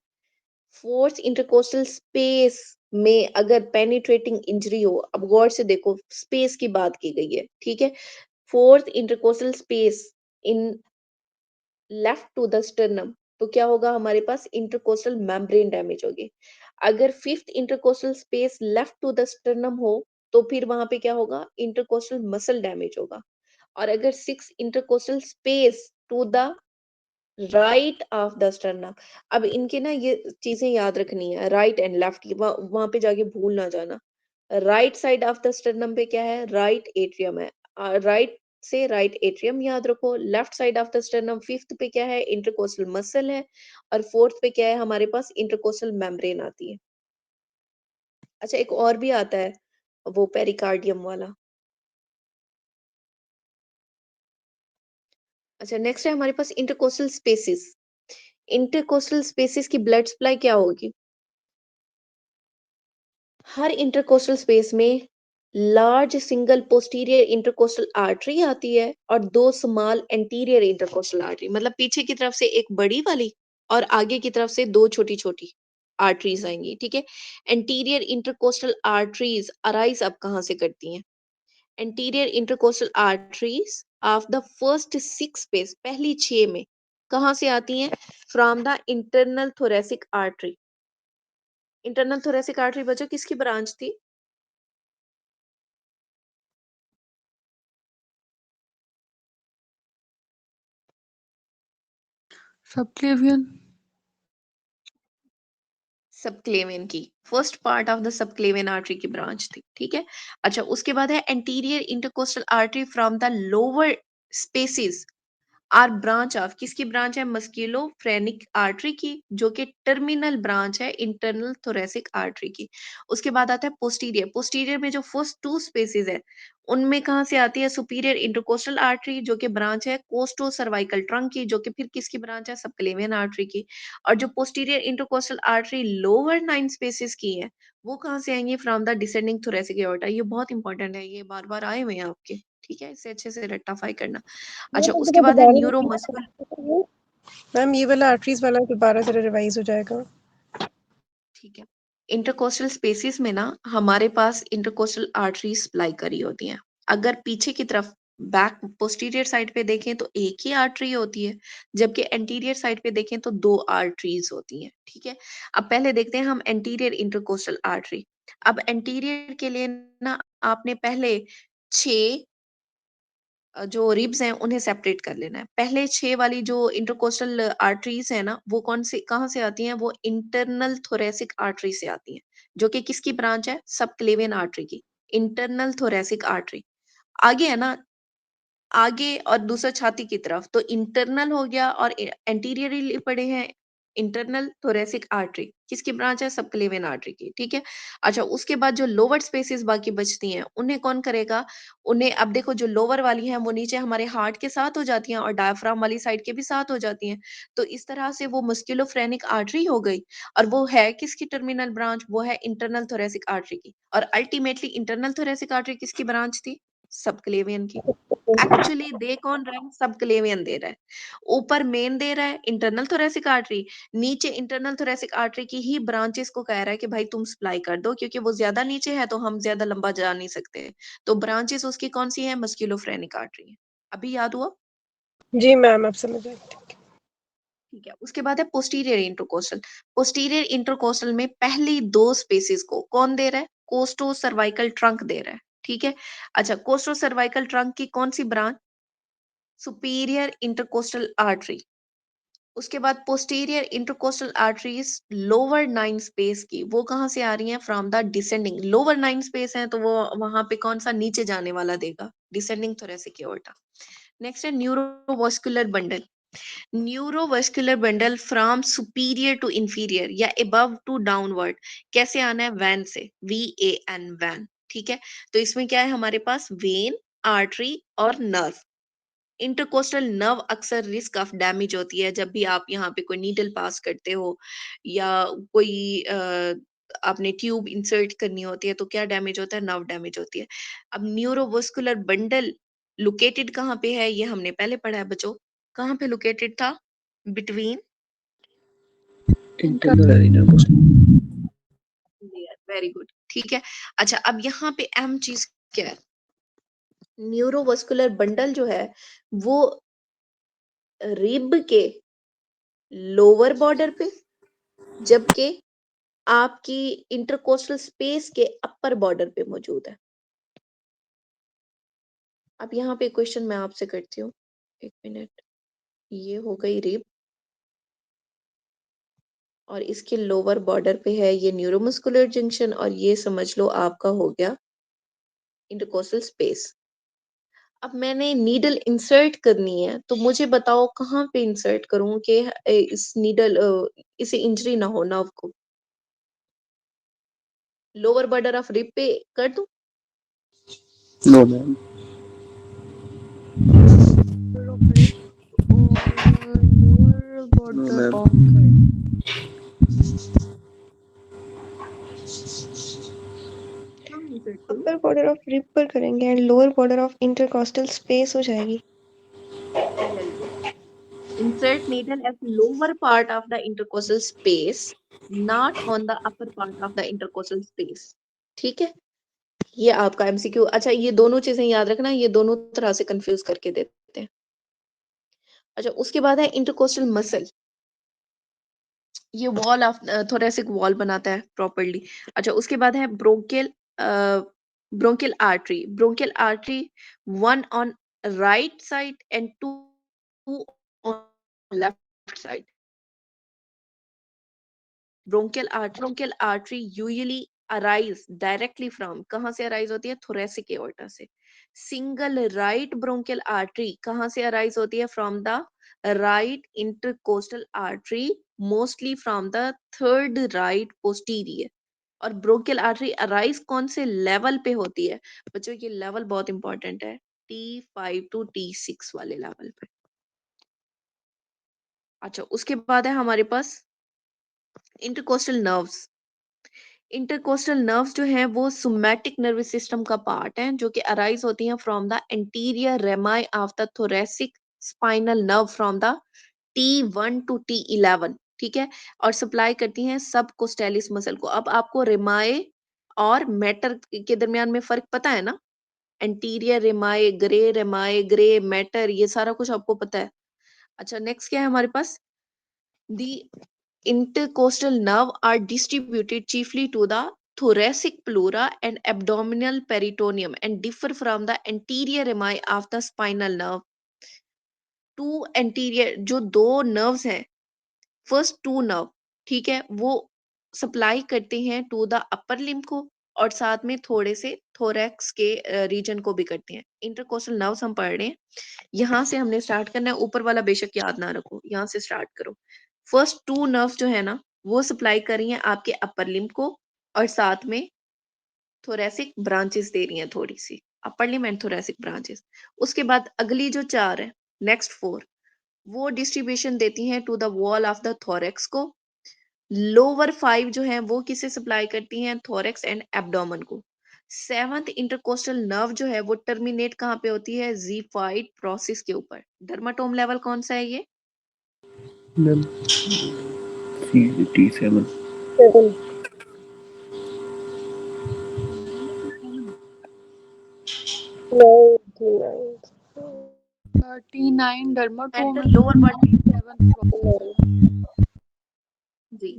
Speaker 2: फोर्थ इंटरकोस्टल स्पेस में अगर पेनिट्रेटिंग इंजरी हो, अब गौर से देखो स्पेस की बात की गई है, ठीक है। Fourth intercostal space in left to the sternum, तो क्या होगा हमारे पास, इंटरकोस्टल मेम्ब्रेन डैमेज होगी। अगर fifth intercostal space left to the sternum हो, तो फिर वहां पे क्या होगा, इंटरकोस्टल मसल डैमेज होगा। और अगर six intercostal space to the right of the sternum, अब इनके ना ये चीजें याद रखनी है, राइट एंड लेफ्ट की, वहां पे जाके भूल ना जाना। Right side of the sternum पे क्या है, राइट एट्रियम है, राइट से राइट एट्रियम याद रखो। Left side of the sternum fifth पे क्या है, इंटरकोस्टल मसल है, और फोर्थ पे क्या है हमारे पास, इंटरकोस्टल मेम्ब्रेन आती है। अच्छा, एक और भी आता है वो पेरिकार्डियम वाला। अच्छा, नेक्स्ट है हमारे पास इंटरकोस्टल स्पेसिस। इंटरकोस्टल स्पेसिस की ब्लड सप्लाई क्या होगी, हर इंटरकोस्टल स्पेस में large single posterior intercostal artery आती है और दो स्मॉल एंटीरियर इंटरकोस्टल आर्टरी, मतलब पीछे की तरफ से एक बड़ी वाली और आगे की तरफ से दो छोटी छोटी आर्टरीज आएंगी, ठीक है। एंटीरियर इंटरकोस्टल आर्टरीज अराइज अब कहाँ से करती हैं, anterior intercostal arteries of the first six space, पहली 6 में कहाँ से आती हैं, from the internal thoracic artery. Internal thoracic artery बच्चों किसकी ब्रांच थी,
Speaker 7: Subclavian.
Speaker 2: सबक्लेवियन की, first part of the subclavian artery की ब्रांच थी, ठीक है। अच्छा, उसके बाद है anterior intercostal artery from the lower spaces are branch of, किसकी ब्रांच है, मस्क्यूलोफ्रेनिक आर्टरी की, जो कि टर्मिनल ब्रांच है इंटरनल थोरेसिक आर्टरी की। उसके बाद आता है पोस्टीरियर। पोस्टीरियर में जो फर्स्ट टू स्पेसिस है उनमें कहाँ से आती है, सुपीरियर इंटरकोस्टल आर्टरी, जो कि ब्रांच है कोस्टो सर्वाइकल ट्रंक की, जो कि फिर किसकी ब्रांच है, सबक्लेवियन आर्टरी की। और जो posterior intercostal artery lower 9 spaces की है, वो कहाँ से आएंगी, from the descending thoracic aorta. ये बहुत इंपॉर्टेंट है, ये बार बार आए हुए हैं आपके, ठीक है, इसे अच्छे से रेक्टिफाई करना।
Speaker 4: मैम
Speaker 2: अच्छा,
Speaker 4: एक
Speaker 2: उसके
Speaker 4: दफा
Speaker 2: बाद है
Speaker 4: दोबारा
Speaker 2: न्यूरोमस्कुलर।
Speaker 4: मैम ये वाला आर्टरीज वाला दोबारा जरा रिवाइज हो जाएगा।
Speaker 2: ठीक है, इंटरकोस्टल स्पेसिस में ना हमारे पास इंटरकोस्टल आर्टरी सप्लाई करी होती हैं। अगर पीछे की तरफ बैक पोस्टीरियर साइड पे देखें तो एक ही आर्टरी होती है, जबकि एंटीरियर साइड पे देखें तो दो आर्टरीज होती हैं, ठीक है। अब पहले देखते हैं हम एंटीरियर इंटरकोस्टल आर्टरी। अब एंटीरियर के लिए ना आपने पहले 6 जो रिब्स हैं उन्हें सेपरेट कर लेना है। पहले 6 वाली जो इंटरकोस्टल आर्टरीज है ना, वो कौन से कहाँ से आती हैं, वो इंटरनल थोरेसिक आर्टरी से आती हैं, जो कि किसकी ब्रांच है, सबक्लेवियन आर्टरी की, इंटरनल थोरेसिक आर्टरी। आगे है ना, आगे और दूसरा छाती की तरफ, तो इंटरनल हो गया और एंटीरियरली पड़े हैं इंटरनल थोरेसिक आर्टरी, किसकी ब्रांच है, सबक्लेवियन आर्टरी की, ठीक है। अच्छा, उसके बाद जो लोअर स्पेसेस बाकी बचती हैं उन्हें कौन करेगा, उन्हें अब देखो जो लोअर वाली हैं वो नीचे हमारे हार्ट के साथ हो जाती हैं और डायफ्राम वाली साइड के भी साथ हो जाती हैं, तो इस तरह से वो मस्कुलोफ्रेनिक आर्टरी हो गई। और वो है किसकी टर्मिनल ब्रांच, वो है इंटरनल थोरेसिक आर्टरी की। और अल्टीमेटली इंटरनल थोरेसिक आर्टरी किसकी ब्रांच थी, सबक्लेवियन की। एक्चुअली दे कौन रहा है, सबक्लेवियन दे रहा है। ऊपर मेन दे रहा है इंटरनल थोरेसिक आर्टरी, नीचे इंटरनल थोरेसिक आर्टरी की ही ब्रांचेस को कह रहा है कि भाई तुम सप्लाई कर दो, क्योंकि वो ज्यादा नीचे है तो हम ज्यादा लंबा जा नहीं सकते। तो ब्रांचेस उसकी कौन सी है, मस्क्यूलोफ्रेनिक आर्टरी है। अभी याद हुआ,
Speaker 4: जी मैम आप समझ गए।
Speaker 2: ठीक है। उसके बाद है पोस्टीरियर इंटरकोस्टल। पोस्टीरियर इंटरकोस्टल में पहली 2 स्पेसिस को कौन दे रहा है, कोस्टो सर्वाइकल ट्रंक दे रहा है, ठीक है। अच्छा, कोस्टो सर्वाइकल ट्रंक की कौन सी ब्रांच, सुपीरियर इंटरकोस्टल आर्टरी। उसके बाद posterior intercostal arteries lower 9 space की, वो कहाँ से आ रही हैं, from the descending, lower 9 space है तो वो वहां पे कौन सा नीचे जाने वाला देगा, डिसेंडिंग थोरेसिक एओर्टा। नेक्स्ट है neurovascular bundle. Neurovascular bundle from superior to inferior या अबव टू डाउनवर्ड, कैसे आना है, वैन से, VAN, वैन, ठीक है। तो इसमें क्या है हमारे पास, वेन, आर्टरी और नर्व। इंटरकोस्टल नर्व अक्सर रिस्क ऑफ डैमेज होती है जब भी आप यहाँ पे कोई नीडल पास करते हो या कोई आपने ट्यूब इंसर्ट करनी होती है तो क्या डैमेज होता है, नर्व डैमेज होती है। अब न्यूरोवस्कुलर बंडल लोकेटेड कहाँ पे है, ये हमने पहले पढ़ा है बच्चों, कहाँ पे लोकेटेड था, between
Speaker 6: Internal and inner posterior.
Speaker 2: Very good, ठीक है। अच्छा अब यहाँ पे अहम चीज क्या है, न्यूरोवस्कुलर बंडल जो है वो रिब के लोअर बॉर्डर पे, जबकि आपकी इंटरकोस्टल स्पेस के अपर बॉर्डर पे मौजूद है। अब यहाँ पे क्वेश्चन मैं आपसे करती हूँ, एक मिनट, ये हो गई रिब और इसके लोअर बॉर्डर पे है ये न्यूरोमस्कुलर जंक्शन और ये समझ लो आपका हो गया इंटरकोस्टल स्पेस। अब मैंने नीडल इंसर्ट करनी है तो मुझे बताओ कहाँ पे इंसर्ट करूं कि इस नीडल इसे इंजरी ना हो नर्व को। लोअर बॉर्डर ऑफ रिब पे कर दूं?
Speaker 6: No, ma'am.
Speaker 7: lower
Speaker 6: No,
Speaker 7: border
Speaker 6: ma'am.
Speaker 7: of
Speaker 2: कहाँ इंसर्ट करूं?
Speaker 4: अपर बॉर्डर ऑफ रिब पर करेंगे and lower border of intercostal space हो जाएगी।
Speaker 2: Very good. Insert needle at lower part of the intercostal space, not on the upper part of the intercostal space. ठीक है, ये आपका MCQ. अच्छा ये दोनों चीजें याद रखना, ये दोनों तरह से कंफ्यूज करके देते हैं। अच्छा उसके बाद है इंटरकोस्टल मसल, ये वॉल ऑफ थोरेसिक वॉल बनाता है प्रॉपरली। अच्छा उसके बाद है bronchial artery, bronchial artery one on right side and two on left side. Bronchial artery usually arise directly from, कहाँ से अराइज होती है, थोरेसिक एओर्टा से। सिंगल राइट ब्रोंकियल आर्टरी कहाँ से अराइज होती है, from the right intercostal artery, mostly from the third right posterior. और ब्रोंकियल आर्टरी अराइज कौन से लेवल पे होती है बच्चों, ये लेवल बहुत इंपॉर्टेंट है, T5 टू T6 वाले लेवल पे। अच्छा उसके बाद है हमारे पास इंटरकोस्टल नर्व्स। इंटरकोस्टल नर्व्स जो हैं वो सोमैटिक नर्वस सिस्टम का पार्ट हैं जो कि अराइज होती हैं from the anterior rami of the thoracic spinal nerve from the T1 to T11, ठीक है, और सप्लाई करती हैं सब कोस्टेलिस मसल को। अब आपको रेमाए और मैटर के दरमियान में फर्क पता है ना, एंटीरियर रेमाए, ग्रे मैटर, ये सारा कुछ आपको पता है। अच्छा नेक्स्ट क्या है हमारे पास, The intercostal nerve are distributed chiefly to the thoracic pleura and abdominal peritoneum and differ from the anterior rami of the spinal nerve. Two anterior जो दो नर्व्स हैं, फर्स्ट टू नर्व, ठीक है, वो सप्लाई करते हैं टू द अपर लिम्ब को और साथ में थोड़े से थोरैक्स के रीजन को भी करते हैं। इंटरकोस्टल नर्व्स हम पढ़ रहे हैं, यहाँ से हमने स्टार्ट करना है, ऊपर वाला बेशक याद ना रखो, यहाँ से स्टार्ट करो। फर्स्ट टू नर्व जो है ना वो सप्लाई कर रही हैं आपके अपर लिम्ब को और साथ में थोरेसिक ब्रांचेस दे रही हैं थोड़ी सी, upper limb and thoracic branches. उसके बाद अगली जो चार है, नेक्स्ट फोर, वो डिस्ट्रीब्यूशन देती हैं to the wall of the thorax को। लोअर फाइव जो है वो किसे सप्लाई करती हैं, थोरेक्स एंड एब्डोमेन को। सेवंथ इंटरकोस्टल नर्व जो है वो टर्मिनेट कहाँ पे होती है, जीफाइड प्रोसेस के ऊपर। डर्माटोम लेवल कौन सा है ये,
Speaker 6: Ma'am. T7.
Speaker 4: 7 9 9
Speaker 7: T9
Speaker 2: at
Speaker 7: dermatome
Speaker 2: the lower border,
Speaker 7: seventh floor.
Speaker 2: जी,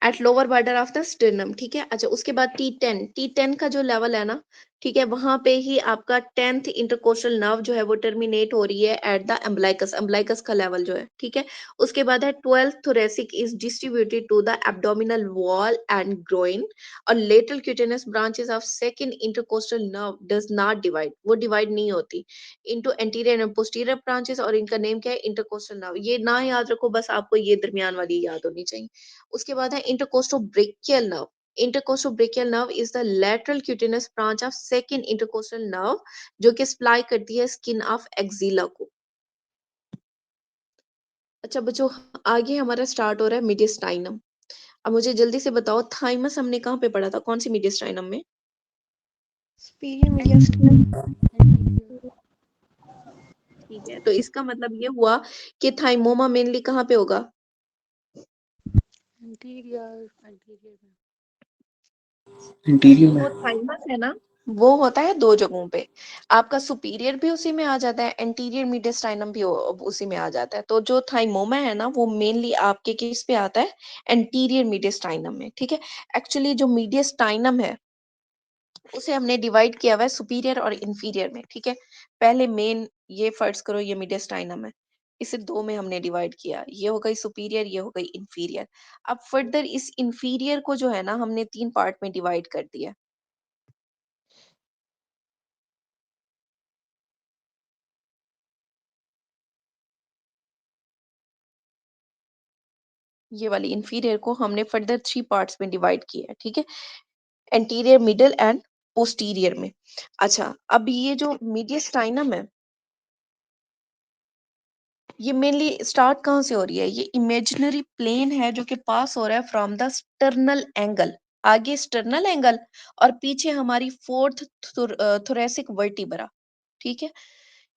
Speaker 2: at lower border of the sternum, ठीक है। अच्छा उसके बाद T10 का जो लेवल है ना, ठीक है, वहां पे ही आपका 10th इंटरकोस्टल नर्व जो है वो टर्मिनेट हो रही है एट द एम्बलाइकस, एम्बलाइकस का लेवल जो है, ठीक है। उसके बाद है 12th thoracic is distributed to the abdominal wall and groin और lateral cutaneous branches of second intercostal nerve does not divide, वो डिवाइड नहीं होती into anterior and posterior branches और इनका नेम क्या है, इंटरकोस्टल नर्व। ये ना याद रखो, बस आपको ये दरमियान वाली याद होनी चाहिए। उसके बाद है intercostobrachial nerve. Intercostobrachial nerve is the lateral cutaneous branch of second intercostal nerve जो कि सप्लाई करती है स्किन ऑफ एक्सिला को। अच्छा बच्चों, आगे हमारा स्टार्ट हो रहा है मीडियस्टाइनम। अब मुझे जल्दी से बताओ, थाइमस हमने कहाँ पे पढ़ा था, कौन सी मीडियस्टाइनम में?
Speaker 7: superior mediastinum.
Speaker 2: ठीक है, तो इसका मतलब ये हुआ कि थाइमोमा मेनली कहाँ पे होगा?
Speaker 7: Anterior, anterior में.
Speaker 6: इंटीरियर में।
Speaker 2: जो थाइमस है ना, वो होता है दो जगहों पे। आपका सुपीरियर भी उसी में आ जाता है, एंटीरियर मीडियस्टाइनम भी उसी में आ जाता है। तो जो थाइमोमा है ना, वो मेनली आपके किस पे आता है? एंटीरियर मीडियस्टाइनम में। ठीक है, एक्चुअली जो मीडियस्टाइनम है उसे हमने डिवाइड किया हुआ है सुपीरियर और इंफीरियर में। ठीक है, पहले मेन ये फर्ज करो, ये मीडियस्टाइनम है, इसे दो में हमने डिवाइड किया, ये हो गई सुपीरियर, ये हो गई इंफीरियर। अब फर्दर इस इंफीरियर को जो है ना, हमने तीन पार्ट में डिवाइड कर दिया। ये वाली इंफीरियर को हमने फर्दर थ्री पार्ट्स में डिवाइड किया है। ठीक है, एंटीरियर, मिडल एंड पोस्टीरियर में। अच्छा, अब ये जो मीडियस्टाइनम है, ये मेनली स्टार्ट कहाँ से हो रही है? ये इमेजिनरी प्लेन है जो कि पास हो रहा है फ्रॉम द स्टर्नल एंगल। आगे स्टर्नल एंगल और पीछे हमारी फोर्थ थोरेसिक वर्टिब्रा। ठीक है,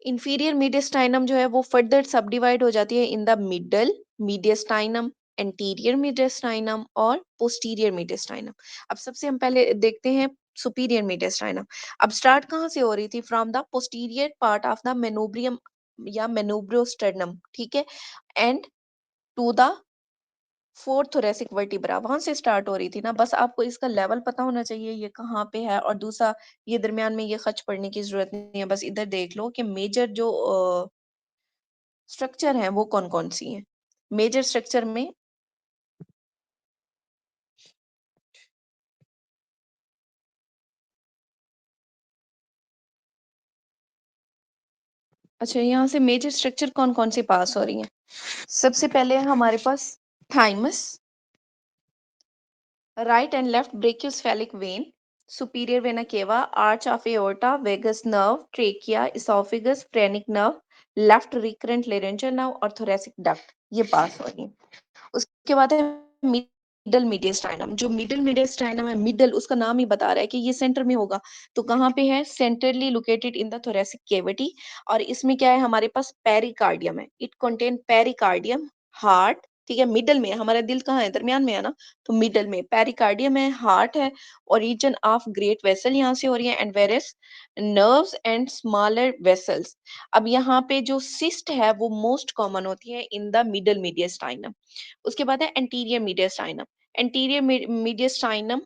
Speaker 2: इंफीरियर मीडियस्टाइनम जो है वो फर्दर सब डिवाइड हो जाती है इन द मिडल मीडियस्टाइनम, एंटीरियर मीडियस्टाइनम और पोस्टीरियर मीडियस्टाइनम। अब सबसे हम पहले देखते हैं सुपीरियर मीडियस्टाइनम। अब स्टार्ट कहाँ से हो रही थी? From the posterior part of the manubrium या मेनोब्रोस्टर्नम। ठीक है, and to the fourth thoracic vertebra, वहां से स्टार्ट हो रही थी ना। बस आपको इसका लेवल पता होना चाहिए, ये कहाँ पे है। और दूसरा, ये दरमियान में ये खच पढ़ने की जरूरत नहीं है, बस इधर देख लो कि मेजर जो स्ट्रक्चर है वो कौन कौन सी है। मेजर स्ट्रक्चर में, अच्छा यहाँ से मेजर स्ट्रक्चर कौन कौन सी पास हो रही है? सबसे पहले है हमारे पास thymus, right and left brachiocephalic vein, superior vena cava, arch of aorta, vagus nerve, trachea, oesophagus, phrenic nerve, left recurrent laryngeal nerve और थोरेसिक डक्ट, ये पास हो रही है। उसके बाद है मिडल मीडियस्टाइनम। जो मिडल मीडियस्टाइनम है, मिडल उसका नाम ही बता रहा है कि ये सेंटर में होगा। तो कहाँ पे है? Centrally located in the thoracic cavity. और इसमें क्या है? हमारे पास पेरिकार्डियम है, इट कंटेन पेरिकार्डियम, हार्ट। ठीक है, मिडल में हमारा दिल कहाँ है? दरमियान में है ना, तो मिडल में पेरिकार्डियम है, हार्ट है, ओरिजिन ऑफ ग्रेट वेसल यहाँ से हो रही है, and various nerves and smaller vessels. अब यहाँ पे जो सिस्ट है वो मोस्ट कॉमन होती है इन द मिडल मीडियस्टाइनम। उसके बाद है एंटीरियर मीडियस्टाइनम। एंटीरियर मीडियस्टाइनम,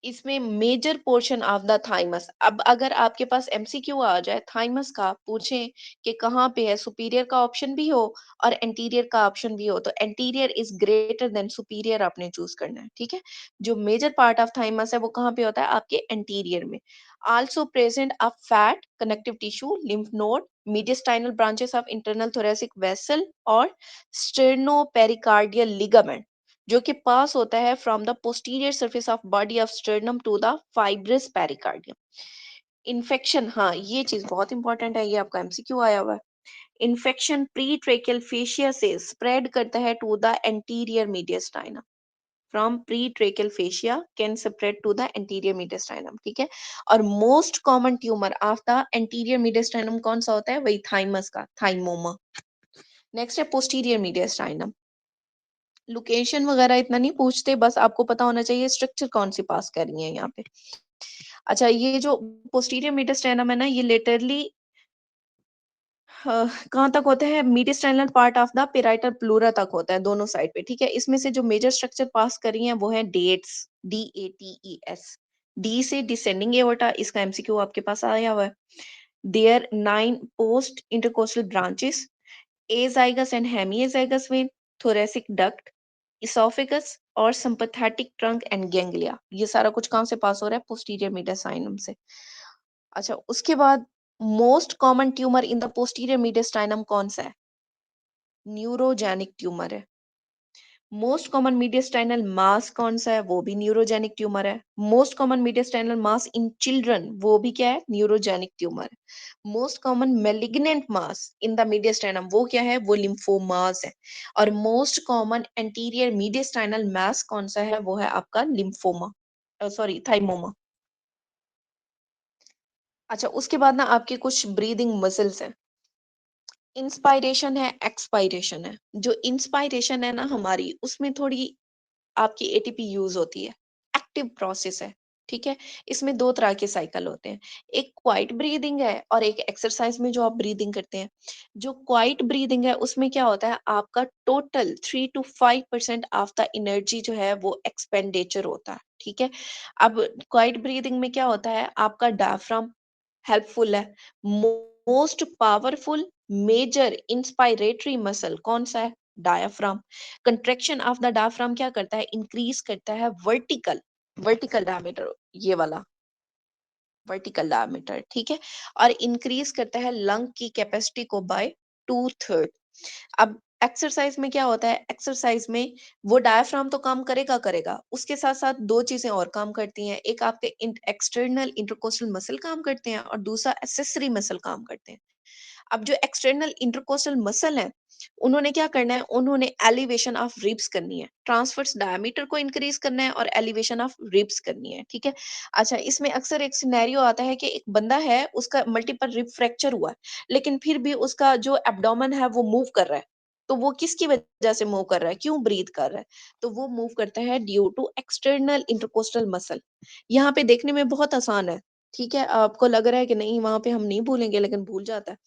Speaker 2: इसमें major portion of the thymus. अब अगर आपके पास एमसीक्यू आ जाए थाइमस का, पूछें कि कहाँ पे है, सुपीरियर का ऑप्शन भी हो और एंटीरियर का ऑप्शन भी हो, तो anterior is greater than superior आपने चूज करना है। ठीक है, जो मेजर पार्ट ऑफ थाइमस है वो कहाँ पे होता है? आपके एंटीरियर में। Also present a fat connective tissue, lymph node, mediastinal branches of internal thoracic vessel और sternopericardial ligament, जो कि पास होता है from the posterior surface of body of sternum to the fibrous pericardium. Infection, हाँ ये चीज बहुत इंपॉर्टेंट है, ये आपका एमसीक्यू आया हुआ है। इन्फेक्शन प्री ट्रेकियल फेशिया से स्प्रेड करता है to the anterior mediastinum. From pretracheal fascia can spread to the anterior mediastinum. ठीक है, और most common tumour of the anterior mediastinum कौन सा होता है? वही थाइमस का, थाइमोमा। नेक्स्ट है पोस्टीरियर मीडियस्टाइनम। लोकेशन वगैरह इतना नहीं पूछते, बस आपको पता होना चाहिए स्ट्रक्चर कौन सी पास कर रही है यहाँ पे। अच्छा, ये जो पोस्टीरियर मीडियस्टाइनम है ना, ये लेटरली कहाँ तक होता है? Mediastinal part of the parietal pleura तक होता है, दोनों साइड पे। ठीक है, इसमें से जो मेजर स्ट्रक्चर पास कर रही है वो है डेट्स, DATES। डी से डिसेंडिंग एओर्टा, इसका एमसीक्यू आपके पास आया हुआ है। There 9 post intercostal branches, azygos and hemiazygos vein, thoracic duct, oesophagus और सिंपैथेटिक ट्रंक एंड गैंग्लिया। ये सारा कुछ कहाँ से पास हो रहा है? पोस्टीरियर मीडियस्टाइनम से। अच्छा, उसके बाद most common tumour in the posterior mediastinum कौन सा है? न्यूरोजेनिक ट्यूमर है। मोस्ट कॉमन मीडियस्टाइनल मास कौन सा है? वो भी न्यूरोजेनिक ट्यूमर है। Most common mediastinal mass in children, वो भी क्या है? न्यूरोजेनिक ट्यूमर है। Most common malignant mass in the mediastinum, वो क्या है? वो लिम्फोमास है। और most common anterior mediastinal mass कौन सा है? वो है आपका लिम्फोमा, सॉरी थाइमोमा। अच्छा, उसके बाद ना आपके कुछ ब्रीदिंग मसल्स हैं। इंस्पायरेशन है, एक्सपायरेशन है। जो इंस्पायरेशन है ना हमारी, उसमें थोड़ी आपकी एटीपी यूज होती है, एक्टिव प्रोसेस है, ठीक है। इसमें दो तरह के साइकिल होते हैं, एक क्वाइट ब्रीदिंग है और एक एक्सरसाइज में जो आप ब्रीदिंग करते हैं। जो क्वाइट ब्रीदिंग है उसमें क्या होता है, आपका total 3 to 5% of the energy जो है वो एक्सपेंडिचर होता है, ठीक है। अब क्वाइट ब्रीदिंग में क्या होता है, आपका डायफ्राम हेल्पफुल है। Most powerful major inspiratory muscle कौन सा है? Diaphragm. Contraction of the diaphragm क्या करता है? इंक्रीज करता है वर्टिकल वर्टिकल डायमीटर, ये वाला वर्टिकल डायमीटर, ठीक है। और इंक्रीज करता है लंग की कैपेसिटी को बाय 2/3। अब एक्सरसाइज में क्या होता है, एक्सरसाइज में वो डायफ्राम तो काम करेगा करेगा, उसके साथ साथ दो चीजें और काम करती हैं, एक आपके एक्सटर्नल इंटरकोस्टल मसल काम करते हैं और दूसरा एक्सेसरी मसल काम करते हैं। अब जो एक्सटर्नल इंटरकोस्टल मसल है, उन्होंने क्या करना है, उन्होंने एलिवेशन ऑफ रिब्स करनी है, ट्रांसवर्स डायमीटर को इंक्रीज करना है और एलिवेशन ऑफ रिब्स करनी है, ठीक है। अच्छा, इसमें अक्सर एक सिनेरियो आता है कि एक बंदा है, उसका मल्टीपल रिब फ्रैक्चर हुआ है, लेकिन फिर भी उसका जो एब्डोमेन है वो मूव कर रहा है। तो वो किसकी वजह से मूव कर रहा है, क्यों ब्रीथ कर रहा है? तो वो मूव करता है due to external intercostal muscle. यहाँ पे देखने में बहुत आसान है, ठीक है, आपको लग रहा है कि नहीं वहां पे हम नहीं भूलेंगे, लेकिन भूल जाता है।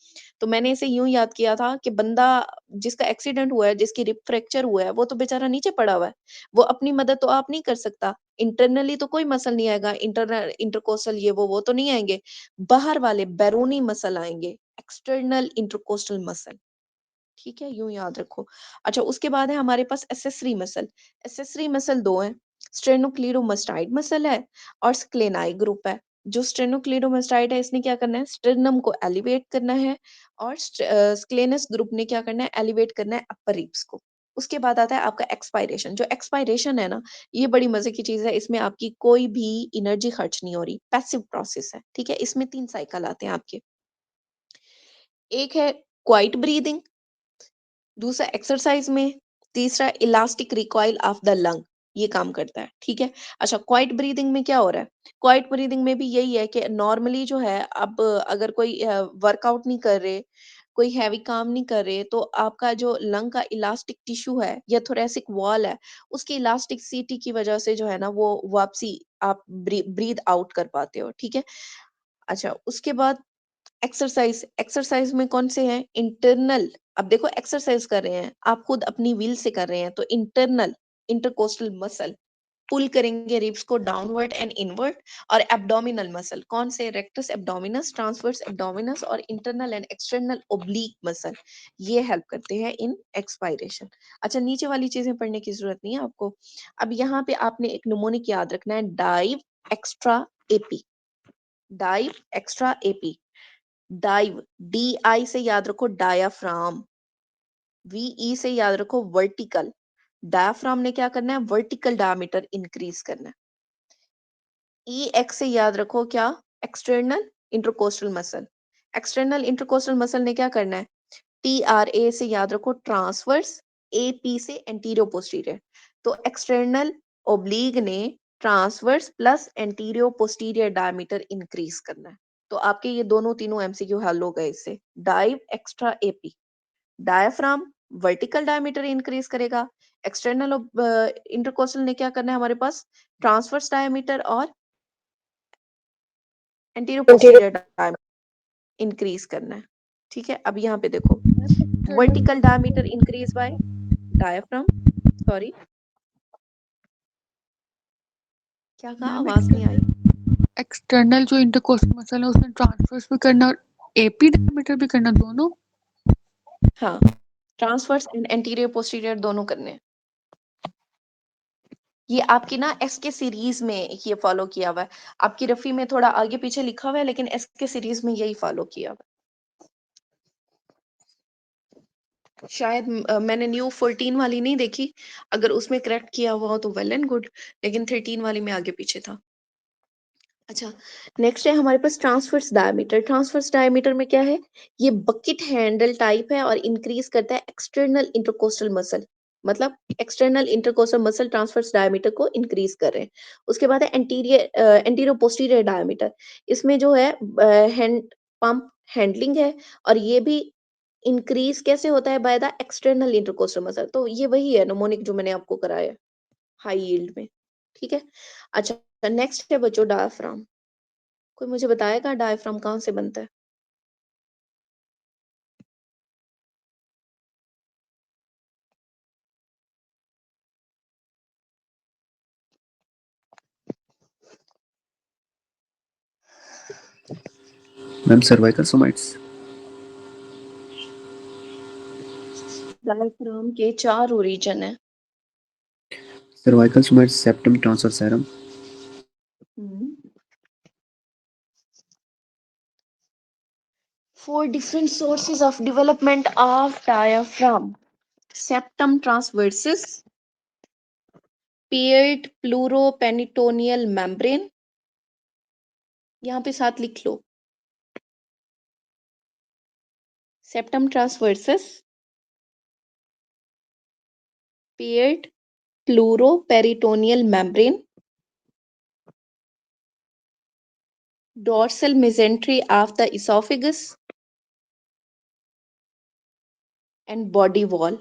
Speaker 2: तो मैंने इसे यूं याद किया था कि बंदा जिसका एक्सीडेंट हुआ है, जिसकी रिब फ्रैक्चर हुआ है, वो तो बेचारा नीचे पड़ा हुआ है, वो अपनी मदद तो आप नहीं कर सकता। इंटरनली तो कोई मसल नहीं आएगा, इंटरनल इंटरकोस्टल ये वो तो नहीं आएंगे, बाहर वाले बैरूनी मसल आएंगे, एक्सटर्नल इंटरकोस्टल मसल, ठीक है, यूं याद रखो। अच्छा, उसके बाद है हमारे पास एसेसरी मसल। एसेसरी मसल दो हैं, स्टेनोक्लीडोमास्टाइड मसल है और स्क्लेनाई ग्रुप है। जो स्टेनोक्लीडोमास्टाइड है, इसने क्या करना है, स्टर्नम को एलिवेट करना है, और स्क्लेनस ग्रुप ने क्या करना है, एलिवेट करना है अपर रिब्स को। उसके बाद आता है आपका एक्सपायरेशन। जो एक्सपायरेशन है ना, ये बड़ी मजे की चीज है, इसमें आपकी कोई भी एनर्जी खर्च नहीं हो रही, पैसिव प्रोसेस है, ठीक है। इसमें 3 साइकिल आते हैं आपके, एक है क्वाइट ब्रीदिंग, दूसरा एक्सरसाइज में, तीसरा elastic recoil of the lung, ये काम करता है, ठीक है। अच्छा, क्वाइट ब्रीदिंग में क्या हो रहा है, क्वाइट ब्रीदिंग में भी यही है कि नॉर्मली जो है, अब अगर कोई वर्कआउट नहीं कर रहे, कोई हैवी काम नहीं कर रहे, तो आपका जो लंग का इलास्टिक टिश्यू है या थोरेसिक वॉल है, उसकी इलास्टिसिटी की वजह से जो है ना, वो वापसी आप ब्रीद आउट कर पाते हो, ठीक है। अच्छा, उसके बाद एक्सरसाइज। एक्सरसाइज में कौन से हैं, इंटरनल। अब देखो, एक्सरसाइज कर रहे हैं आप, खुद अपनी व्हील से कर रहे हैं, तो इंटरनल इंटरकोस्टल मसल पुल करेंगे रिब्स को डाउनवर्ड एंड इनवर्ड। और एब्डोमिनल मसल कौन से, रेक्टस एब्डोमिनस, ट्रांसवर्स एब्डोमिनस और internal and external oblique muscle, ये हेल्प करते हैं इन एक्सपायरेशन। अच्छा, नीचे वाली चीजें पढ़ने की जरूरत नहीं है आपको। अब यहाँ पे आपने एक निमोनिक याद रखना है, dive extra AP. Dive extra AP. Dive, D I से याद रखो डायाफ्राम, वी से याद रखो वर्टिकल। डायाफ्राम ने क्या करना है, वर्टिकल डायमीटर इंक्रीज करना है। ई एक्स से याद रखो क्या, external intercostal muscle. External intercostal muscle ने क्या करना है, टी आर ए से याद रखो ट्रांसवर्स, ए पी से एंटीरियो पोस्टीरियर। तो एक्सटर्नल ओब्लीग ने transverse plus anteroposterior diameter increase करना है। तो आपके ये दोनों तीनों एमसीक्यू हल हो गए इससे। Dive extra AP, diaphragm vertical diameter increase करेगा, एक्सटर्नल इंटरकोस्टल ने क्या करना है हमारे पास, ट्रांसवर्स डायमीटर और एंटीरियो पोस्टीरियर डायमीटर इंक्रीज करना है, ठीक है। अब यहाँ पे देखो, vertical diameter increase by diaphragm, sorry क्या कहा,
Speaker 7: मैम
Speaker 2: आवाज नहीं आई।
Speaker 7: एक्सटर्नल जो इंटरकोस्टल मसल है उसमें ट्रांसवर्स भी करना और एपी डायमीटर भी करना, दोनों।
Speaker 2: हाँ, ट्रांसवर्स एंड एंटीरियर पोस्टीरियर दोनों करने हैं। ये आपकी ना एस के सीरीज में ये फॉलो किया हुआ है, आपकी रफी में थोड़ा आगे पीछे लिखा हुआ है, लेकिन एस के सीरीज में यही फॉलो किया हुआ है। शायद मैंने न्यू 14 वाली नहीं देखी, अगर उसमें करेक्ट किया हुआ हो तो वेल एंड गुड, लेकिन 13 वाली में आगे पीछे था। अच्छा, नेक्स्ट है हमारे पास ट्रांसवर्स डायमीटर। ट्रांसवर्स डायमीटर में क्या है, ये बकेट हैंडल टाइप है और इंक्रीज करता है एक्सटर्नल इंटरकोस्टल मसल, मतलब external intercostal muscle transverse diameter को इंक्रीज कर रहे हैं। उसके बाद है एंटीरियर पोस्टीरियर डायमीटर। इसमें जो है हैंड पंप हैंडलिंग है, और ये भी इंक्रीज कैसे होता है, by the external intercostal muscle. तो ये वही है नमोनिक जो मैंने आपको कराया हाई यील्ड में, ठीक है। अच्छा, नेक्स्ट है बच्चों डायफ्राम। कोई मुझे बताएगा डायफ्राम कहाँ से बनता है?
Speaker 6: Ma'am cervical somites.
Speaker 2: डायफ्राम के 4 ओरिजिन है।
Speaker 6: Cervical somites, septum, transverse serum.
Speaker 2: Four different sources of development of diaphragm: septum transversus, paired pleuroperitoneal membrane, यहाँ पे साथ लिख लो, septum transversus, paired pleuroperitoneal membrane, dorsal mesentery of the esophagus, and body wall.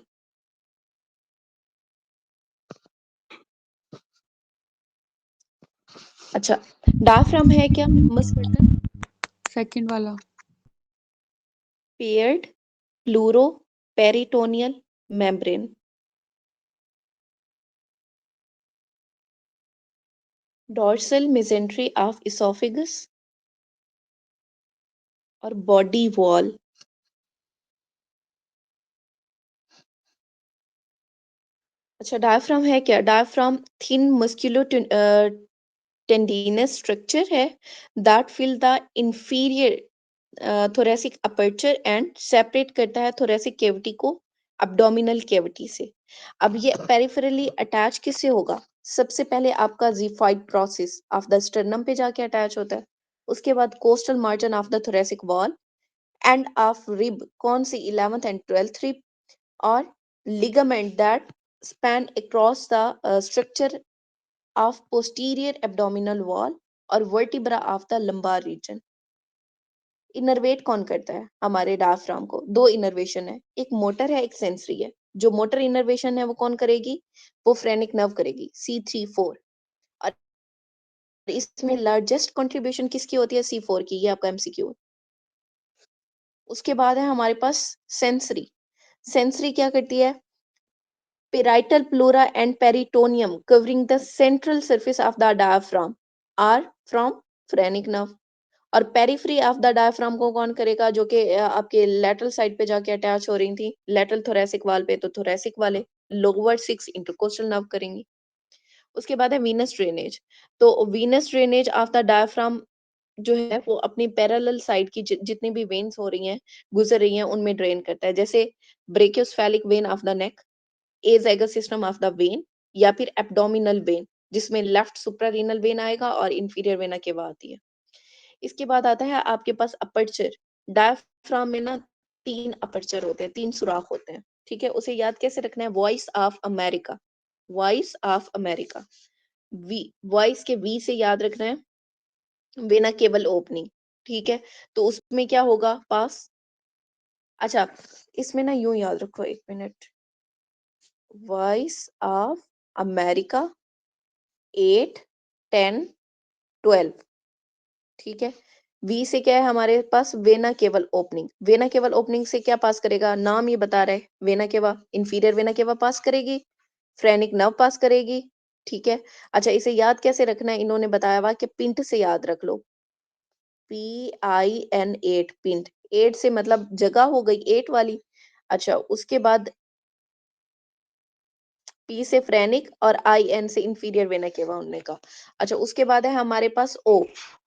Speaker 2: अच्छा, diaphragm है क्या muscular?
Speaker 7: Second वाला
Speaker 2: Paired pleuroperitoneal membrane. Dorsal mesentery of esophagus और body wall. अच्छा, डायफ्राम है क्या? डायफ्राम थिन मस्कुलो टेंडिनस स्ट्रक्चर है that fill the inferior thoracic aperture and separate करता है thoracic cavity को abdominal cavity से। अब ये पेरिफेरली अटैच किससे होगा? सबसे पहले आपका ज़िफाइड प्रोसेस ऑफ द स्टर्नम पे जाके अटैच होता है, उसके बाद coastal margin of the thoracic wall, end of rib, कौन सी 11th एंड 12th रिब, और ligament that span across the structure of posterior abdominal wall और vertebra of the lumbar region. Innervate कौन करता है हमारे डायफ्राम को? 2 इनर्वेशन है, एक मोटर है, एक सेंसरी है। जो मोटर इनर्वेशन है वो कौन करेगी? वो फ्रेनिक नर्व करेगी, C3-4। और इसमें लार्जेस्ट कंट्रीब्यूशन किसकी होती है? C4 की। ये आपका एमसीक्यू। उसके बाद है हमारे पास सेंसरी। सेंसरी क्या करती है? Parietal pleura and peritoneum covering the central surface of the diaphragm are from phrenic nerve. और पेरिफेरी ऑफ द डायफ्राम को कौन करेगा? जो कि आपके लेटरल साइड पे जाके अटैच हो रही थी, लेटरल थोरेसिक वाल पे, तो थोरेसिक वाले लोअर 6 इंटरकोस्टल नर्व करेंगी। उसके बाद है वीनस ड्रेनेज। तो Venus drainage of the diaphragm जो है वो अपनी पैरेलल साइड की जितनी भी वेन्स हो रही हैं, गुजर रही हैं, उनमें ड्रेन करता है, जैसे brachiocephalic vein of the neck, azygos system of the vein, या फिर एब्डोमिनल वेन जिसमें लेफ्ट सुप्रारीनल वेन आएगा और इंफीरियर वेना केवा आती है। इसके बाद आता है आपके पास अपर्चर। डायफ्राम में ना 3 अपर्चर होते हैं, 3 सुराख होते हैं, ठीक है। उसे याद कैसे रखना है? Voice of America, voice of America, V, voice के वी से याद रखना है, वेना केवल ओपनिंग, ठीक है। तो उसमें क्या होगा? पास। अच्छा, इसमें ना यूं याद रखो, 1 मिनट, वॉइस ऑफ अमेरिका 8, 10, 12, ठीक है। वी से क्या है हमारे पास? वेना केवल ओपनिंग। वेना केवल ओपनिंग से क्या पास करेगा? नाम ये बता रहा है, vena cava, inferior vena cava पास करेगी, फ्रेनिक नर्व पास करेगी, ठीक है। अच्छा, इसे याद कैसे रखना है? इन्होंने बताया हुआ कि पिंट से याद रख लो, PIN 8, पिंट। 8 से मतलब जगह हो गई 8 वाली। अच्छा, उसके बाद P से फ्रेनिक और IN से इंफीरियर वेना केवा उनने का। अच्छा, उसके बाद है हमारे पास O।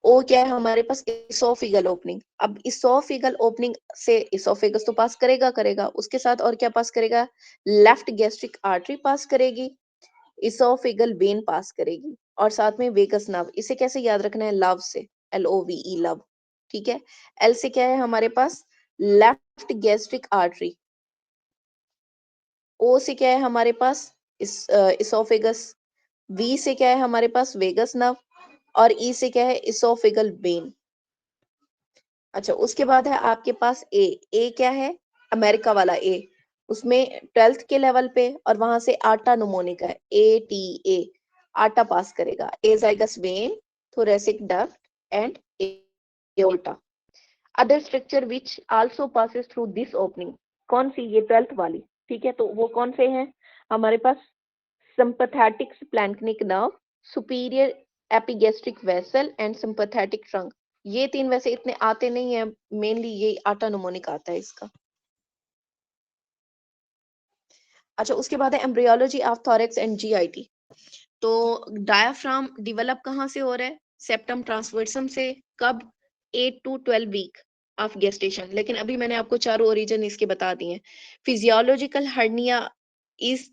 Speaker 2: O क्या है हमारे पास? इसोफिगल ओपनिंग। अब इसोफिगल ओपनिंग से इसोफेगस तो पास करेगा, उसके साथ और क्या पास करेगा? लेफ्ट गैस्ट्रिक आर्टरी पास करेगी, इसोफिगल वेन पास करेगी, और साथ में वेगस नर्व। इसे कैसे याद रखना है? लव से, LOVE लव। ठीक है। L से क्या है हमारे पास? Left gastric artery. O से क्या है हमारे पास? इसोफेगस। V से क्या है हमारे पास? Vagus nerve. और E से क्या है? Oesophageal vein. अच्छा, उसके बाद है आपके पास ए क्या है? अमेरिका वाला ए। उसमें 12th के लेवल पे और वहां से आटा नुमोनिक है, ATA। आटा पास करेगा, azygos when, thoracic duct and aorta। Other structure which also passes through this opening. कौन सी? ये 12th वाली। ठीक है, तो वो कौन से हैं हमारे पास? sympathetic splanchnic nerve, superior epigastric vessel and sympathetic trunk। ये तीन वैसे इतने आते नहीं है, मेनली ये आटा नुमोनिक आता है इसका। अच्छा, उसके बाद है embryology of thorax and GIT। तो डायाफ्राम डेवलप कहाँ से हो रहा है? सेप्टम ट्रांसवर्सम से। कब? 8 to 12 वीक ऑफ गेस्टेशन। लेकिन अभी मैंने आपको चारों ओरिजिन इसके बता दिए। Physiological hernia is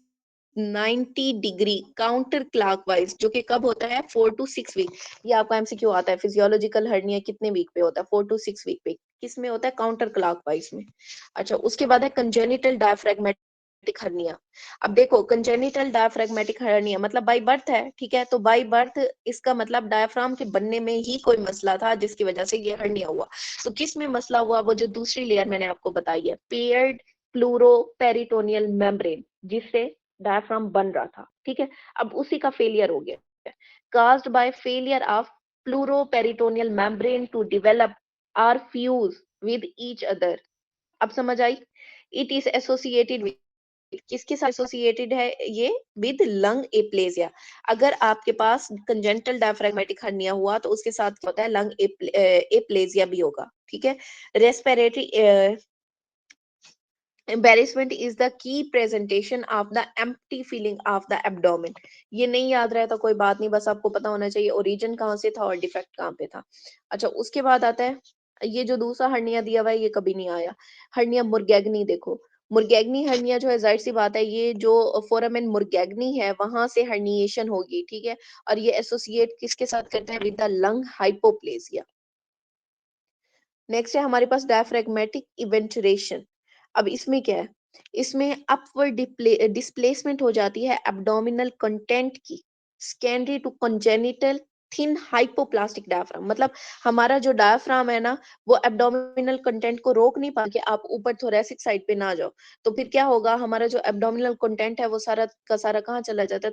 Speaker 2: 90 degree counter clockwise, जो कि कब होता है? 4 to 6 वीक। ये आपका MCQ आता है, फिजियोलॉजिकल हर्निया कितने वीक पे होता है? 4 to 6 वीक पे। किस में होता है? काउंटर क्लॉकवाइज में। अच्छा, उसके बाद है कंजेनिटल डायफ्रैग्मेटिक हर्निया। अब देखो, कंजेनिटल डायफ्रैग्मेटिक हर्निया मतलब बाय बर्थ है, ठीक है। तो बाय बर्थ इसका मतलब डायफ्राम के बनने में ही कोई मसला था जिसकी वजह से ये हर्निया हुआ। तो किस में मसला हुआ? वो जो दूसरी लेयर मैंने आपको बताई है, पेयर्ड प्लूरोपेरिटोनियल मेम्ब्रेन, जिससे डायफ्राम बन रहा था। ठीक है, अब उसी का फेलियर हो गया, caused by failure of pleuroperitoneal membrane to develop or fuse with each other। अब समझ आई? इट इज एसोसिएटेड विद, किसके साथ एसोसिएटेड है ये? With lung aplasia. अगर आपके पास कंजेंटल डायफ्रैग्मेटिक हर्निया हुआ तो उसके साथ क्या होता है? लंग एप्लेजिया भी होगा। ठीक है। Respiratory embarrassment is the key presentation of the empty feeling of the abdomen। ये नहीं याद रहा था कोई बात नहीं, बस आपको पता होना चाहिए ओरिजिन कहाँ से था और डिफेक्ट कहाँ पे था। अच्छा, उसके बाद आता है ये जो दूसरा हर्निया दिया हुआ है, ये कभी नहीं आया, हर्निया मुर्गैग्नी। देखो, मुर्गैग्नी हर्निया जो है, जाहिर सी बात है, ये जो फोरामेन मुर्गैग्नी है वहां से हर्निएशन होगी। ठीक है, और ये एसोसिएट किसके साथ करते हैं? With the lung hypoplasia. Next है हमारे पास डायफ्रैग्मेटिक इवेंचुरेशन। अब इसमें क्या है? इसमें अपवर्ड डिस्प्लेसमेंट हो जाती है एब्डोमिनल कंटेंट की, secondary to congenital thin hypoplastic diaphragm. मतलब हमारा जो डायफ्राम है ना, वो एब्डोमिनल कंटेंट को रोक नहीं पा के आप ऊपर थोरेसिक साइड पे ना जाओ। तो फिर क्या होगा? हमारा जो एब्डोमिनल कंटेंट है वो सारा का सारा कहाँ चला जाता है?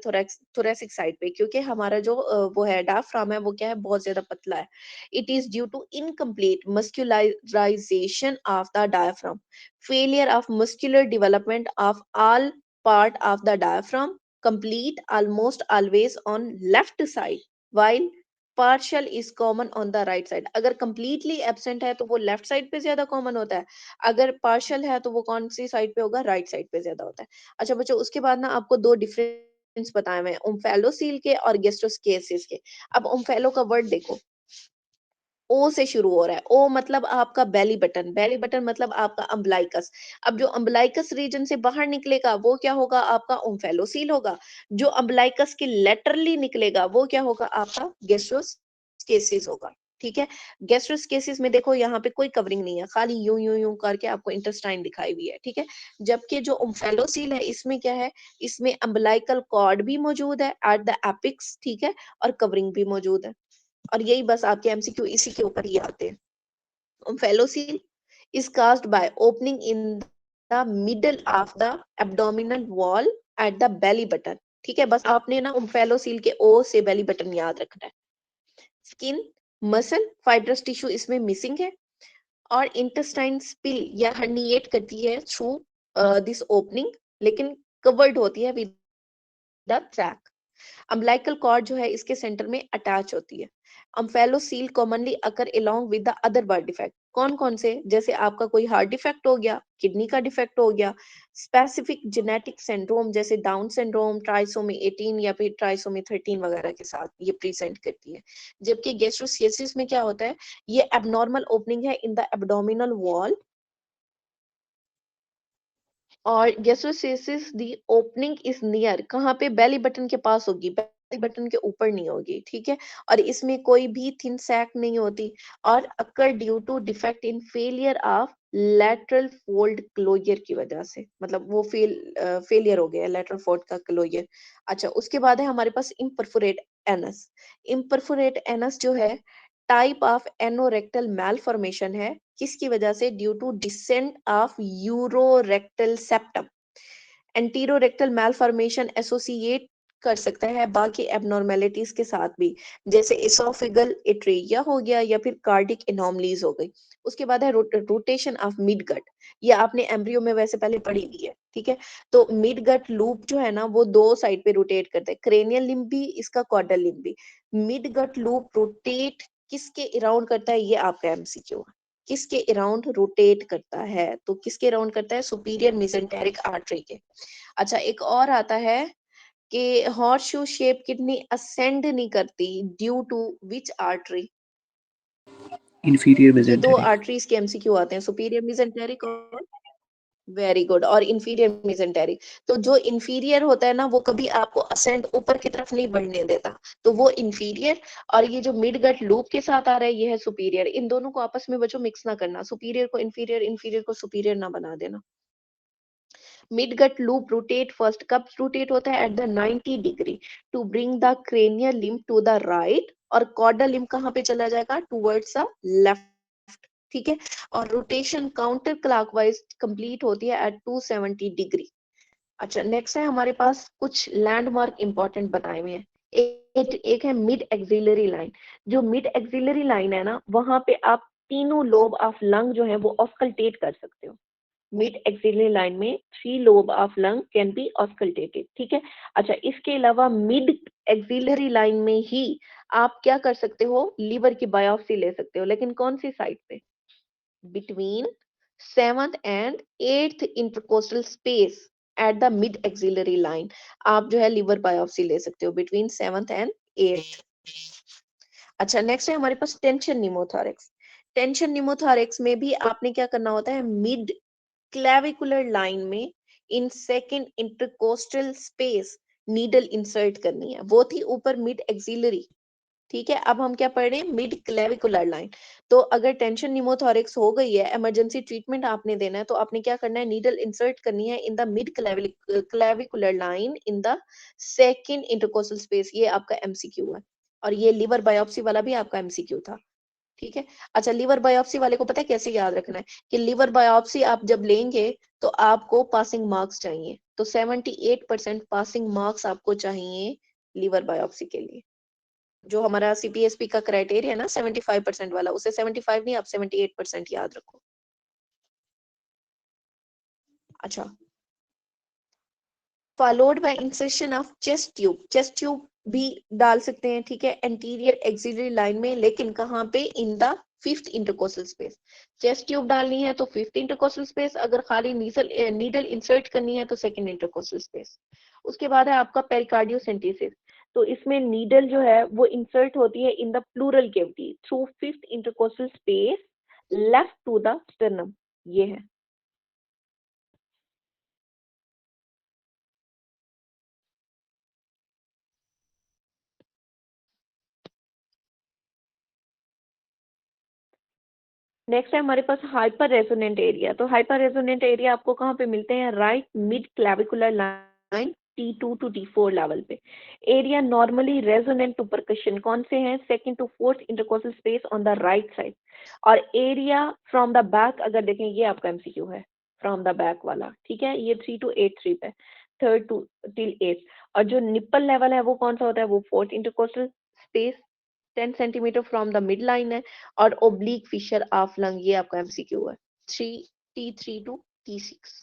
Speaker 2: थोरेसिक साइड पे, क्योंकि हमारा जो वो है डायफ्राम है, वो क्या है? बहुत ज्यादा पतला है। It is due to incomplete muscularization of the diaphragm, failure of muscular development of all part of the diaphragm, complete almost always on left side, while partial is common on the right side। अगर completely absent है तो वो left side पे ज्यादा common होता है, अगर partial है तो वो कौन सी side पे होगा? right side पे ज्यादा होता है। अच्छा बच्चों, उसके बाद ना आपको दो डिफरेंस बताए मैं, ओम्फेलोसील के और गेस्ट्रोस्केसिस के। अब ओम्फेलो का वर्ड देखो, ओ से शुरू हो रहा है। ओ मतलब आपका बेली बटन, बेली बटन मतलब आपका अम्बलाइकस। अब जो अम्बलाइकस रीजन से बाहर निकलेगा वो क्या होगा? आपका ओम्फेलोसील होगा। जो अम्बलाइकस के लेटरली निकलेगा वो क्या होगा? आपका गैस्ट्रोस्केसिस होगा। ठीक है, गैस्ट्रोस्केसिस में देखो यहाँ पे कोई कवरिंग नहीं है, खाली यूं यूं यूं करके आपको इंटेस्टाइन दिखाई हुई है। ठीक है, जबकि जो ओम्फेलोसील है इसमें क्या है? इसमें अम्बलाइकल कॉर्ड भी मौजूद है एट द एपिक्स, ठीक है, और कवरिंग भी मौजूद है। और यही बस आपके MCQ इसी के ऊपर ही आते हैं। Omphalocele is caused by opening in the middle of the abdominal wall at the belly button। ठीक है, बस आपने ना ओम्फेलोसील के ओ से बेली बटन याद रखना है। स्किन, मसल, फाइब्रस टिश्यू इसमें मिसिंग है, और इंटेस्टाइन स्पिल या हर्निएट करती है थ्रू दिस ओपनिंग, लेकिन कवर्ड होती है with the track. Umbilical cord जो है इसके सेंटर में अटैच होती है। Omphalocele commonly occur along with the other birth defect. कौन कौन से, जैसे आपका कोई हार्ट डिफेक्ट हो गया, किडनी का डिफेक्ट हो गया, स्पेसिफिक जेनेटिक सिंड्रोम जैसे डाउन सिंड्रोम, ट्राइसोमी 18 या फिर ट्राइसोमी 13 वगैरह के साथ ये प्रेजेंट करती है। जबकि गैस्ट्रोसियासिस में क्या होता है, ये एबनॉर्मल ओपनिंग है इन द एब्डोमिनल वॉल, और गैस्ट्रोसियासिस दी ओपनिंग इज नियर, कहाँ पे, बेली बटन के पास होगी, बेली बटन के ऊपर नहीं होगी, ठीक है। और इसमें कोई भी थिन सैक नहीं होती, और occur due to defect in failure of lateral fold closure की वजह से, मतलब वो फेलियर हो गया लैटरल फोल्ड का क्लोजर। अच्छा, उसके बाद है हमारे पास इम्परफोरेट एनस। इम्परफोरेट एनस जो है टाइप ऑफ एनोरेक्टल मैलफॉर्मेशन है, किसकी वजह से, due to descent of urorectal septum. Anorectal malformation associate कर सकता है बाकी एबनॉर्मेलिटीज के साथ भी, जैसे एसोफेगल एट्रेरिया हो गया या फिर कार्डिक एनोमलीज हो गई। उसके बाद है रोटेशन ऑफ मिड गट, ये आपने एम्ब्रियो में वैसे पहले पढ़ी हुई है, ठीक है। तो मिड गट लूप जो है ना वो दो साइड पे रोटेट करता है, क्रेनियल लिम्ब भी, इसका कॉर्डल लिम्ब भी। मिड गट लूप रोटेट किसके अराउंड करता है, ये आपका एमसीक्यू है, किसके अराउंड रोटेट करता है, तो किसके अराउंड करता है, सुपीरियर मेसेंटेरिक आर्टरी के। अच्छा, एक और आता है कि horseshoe shape kidney ascend नहीं करती due to which artery,
Speaker 6: inferior
Speaker 2: ये दो
Speaker 6: mesenteric,
Speaker 2: आर्टरीज के एमसीक्यू आते हैं, सुपीरियर मेसेंटेरिक और, वेरी गुड, और इंफीरियर मेसेंटेरिक। तो जो इंफीरियर होता है ना वो कभी आपको असेंड ऊपर की तरफ नहीं बढ़ने देता, तो वो इंफीरियर, और ये जो मिड गट लूप के साथ आ रहा है ये है सुपीरियर। इन दोनों को आपस में बच्चों मिक्स ना करना, सुपीरियर को इंफीरियर, इंफीरियर को सुपीरियर ना बना देना। Midgut loop rotate first, कब रोटेट होता है, at the 90 degree to bring the cranial limb to the right, और कॉर्डल लिम्ब कहाँ पे चला जाएगा, टुवर्ड्स द लेफ्ट, ठीक है। और रोटेशन काउंटर क्लॉकवाइज कंप्लीट होती है एट 270 डिग्री। अच्छा, नेक्स्ट है हमारे पास कुछ लैंडमार्क इंपॉर्टेंट बताए हुए हैं। एक है मिड एक्सिलरी लाइन। जो मिड एक्सिलरी लाइन है ना वहां पे आप तीनों लोब ऑफ लंग जो है वो ऑस्कल्टेट कर सकते हो। मिड एक्सिलरी लाइन में 3 lobe of lung can be auscultated, ठीक है। अच्छा, इसके अलावा मिड एक्सिलरी लाइन में ही आप क्या कर सकते हो, लीवर की बायोप्सी ले सकते हो, लेकिन कौन सी साइड पे, between 7th and 8th intercostal space at the mid axillary line, आप जो है लिवर बायोप्सी ले सकते हो बिटवीन 7th and 8th। अच्छा, नेक्स्ट है हमारे पास टेंशन निमोथोरैक्स। टेंशन निमोथोरैक्स में भी आपने क्या करना होता है, मिड क्लेविकुलर लाइन में in second intercostal space needle insert करनी है, वो थी ऊपर मिड एक्सिलरी, ठीक है। अब हम क्या पढ़ रहे हैं, मिड क्लेविकुलर लाइन। तो अगर टेंशन निमोथोरैक्स हो गई है, इमरजेंसी ट्रीटमेंट आपने देना है, तो आपने क्या करना है, नीडल इंसर्ट करनी है in the mid clavicular line in the second intercostal space, ये आपका एमसीक्यू है। और ये लिवर बायोप्सी वाला भी आपका एमसीक्यू था, ठीक है। अच्छा, लिवर बायोप्सी वाले को पता है कैसे याद रखना है, कि लिवर बायोप्सी आप जब लेंगे तो आपको पासिंग मार्क्स चाहिए, तो 78% पासिंग मार्क्स आपको चाहिए लिवर बायोप्सी के लिए। जो हमारा सीपीएसपी का क्राइटेरिया है ना 75% वाला, उसे 75 नहीं, आप 78% याद रखो। अच्छा, followed by insertion of chest tube. Chest tube भी डाल सकते हैं, ठीक है, एंटीरियर एक्सिलरी लाइन में, लेकिन कहाँ पे, in the 5th intercostal space. Chest tube डालनी है तो 5th इंटरकोस्टल स्पेस, अगर खाली नीडल इंसर्ट करनी है तो 2nd इंटरकोस्टल स्पेस। उसके बाद है आपका पेरिकार्डियोसेंटेसिस। तो इसमें नीडल जो है वो इंसर्ट होती है in the pleural cavity through 5th intercostal space left to the sternum, ये है। नेक्स्ट है हमारे पास हाइपर रेजोनेंट एरिया। तो हाइपर रेजोनेंट एरिया आपको कहाँ पे मिलते हैं, right mid clavicular line T2 to T4 level पे। Area normally resonant to percussion, कौन से हैं, 2nd to 4th intercostal space on the right side. और एरिया फ्रॉम द बैक अगर देखें, ये आपका एमसीक्यू है, फ्रॉम द बैक वाला, ठीक है, ये 3 to 8 3 पे, 3rd to till 8th। और जो निप्पल लेवल है वो कौन सा होता है, वो 4th intercostal space 10 centimetre from the mid line है। और ओब्लिक फिशर ऑफ लंग, ये आपका एमसीक्यू है, 3 T3 to T6।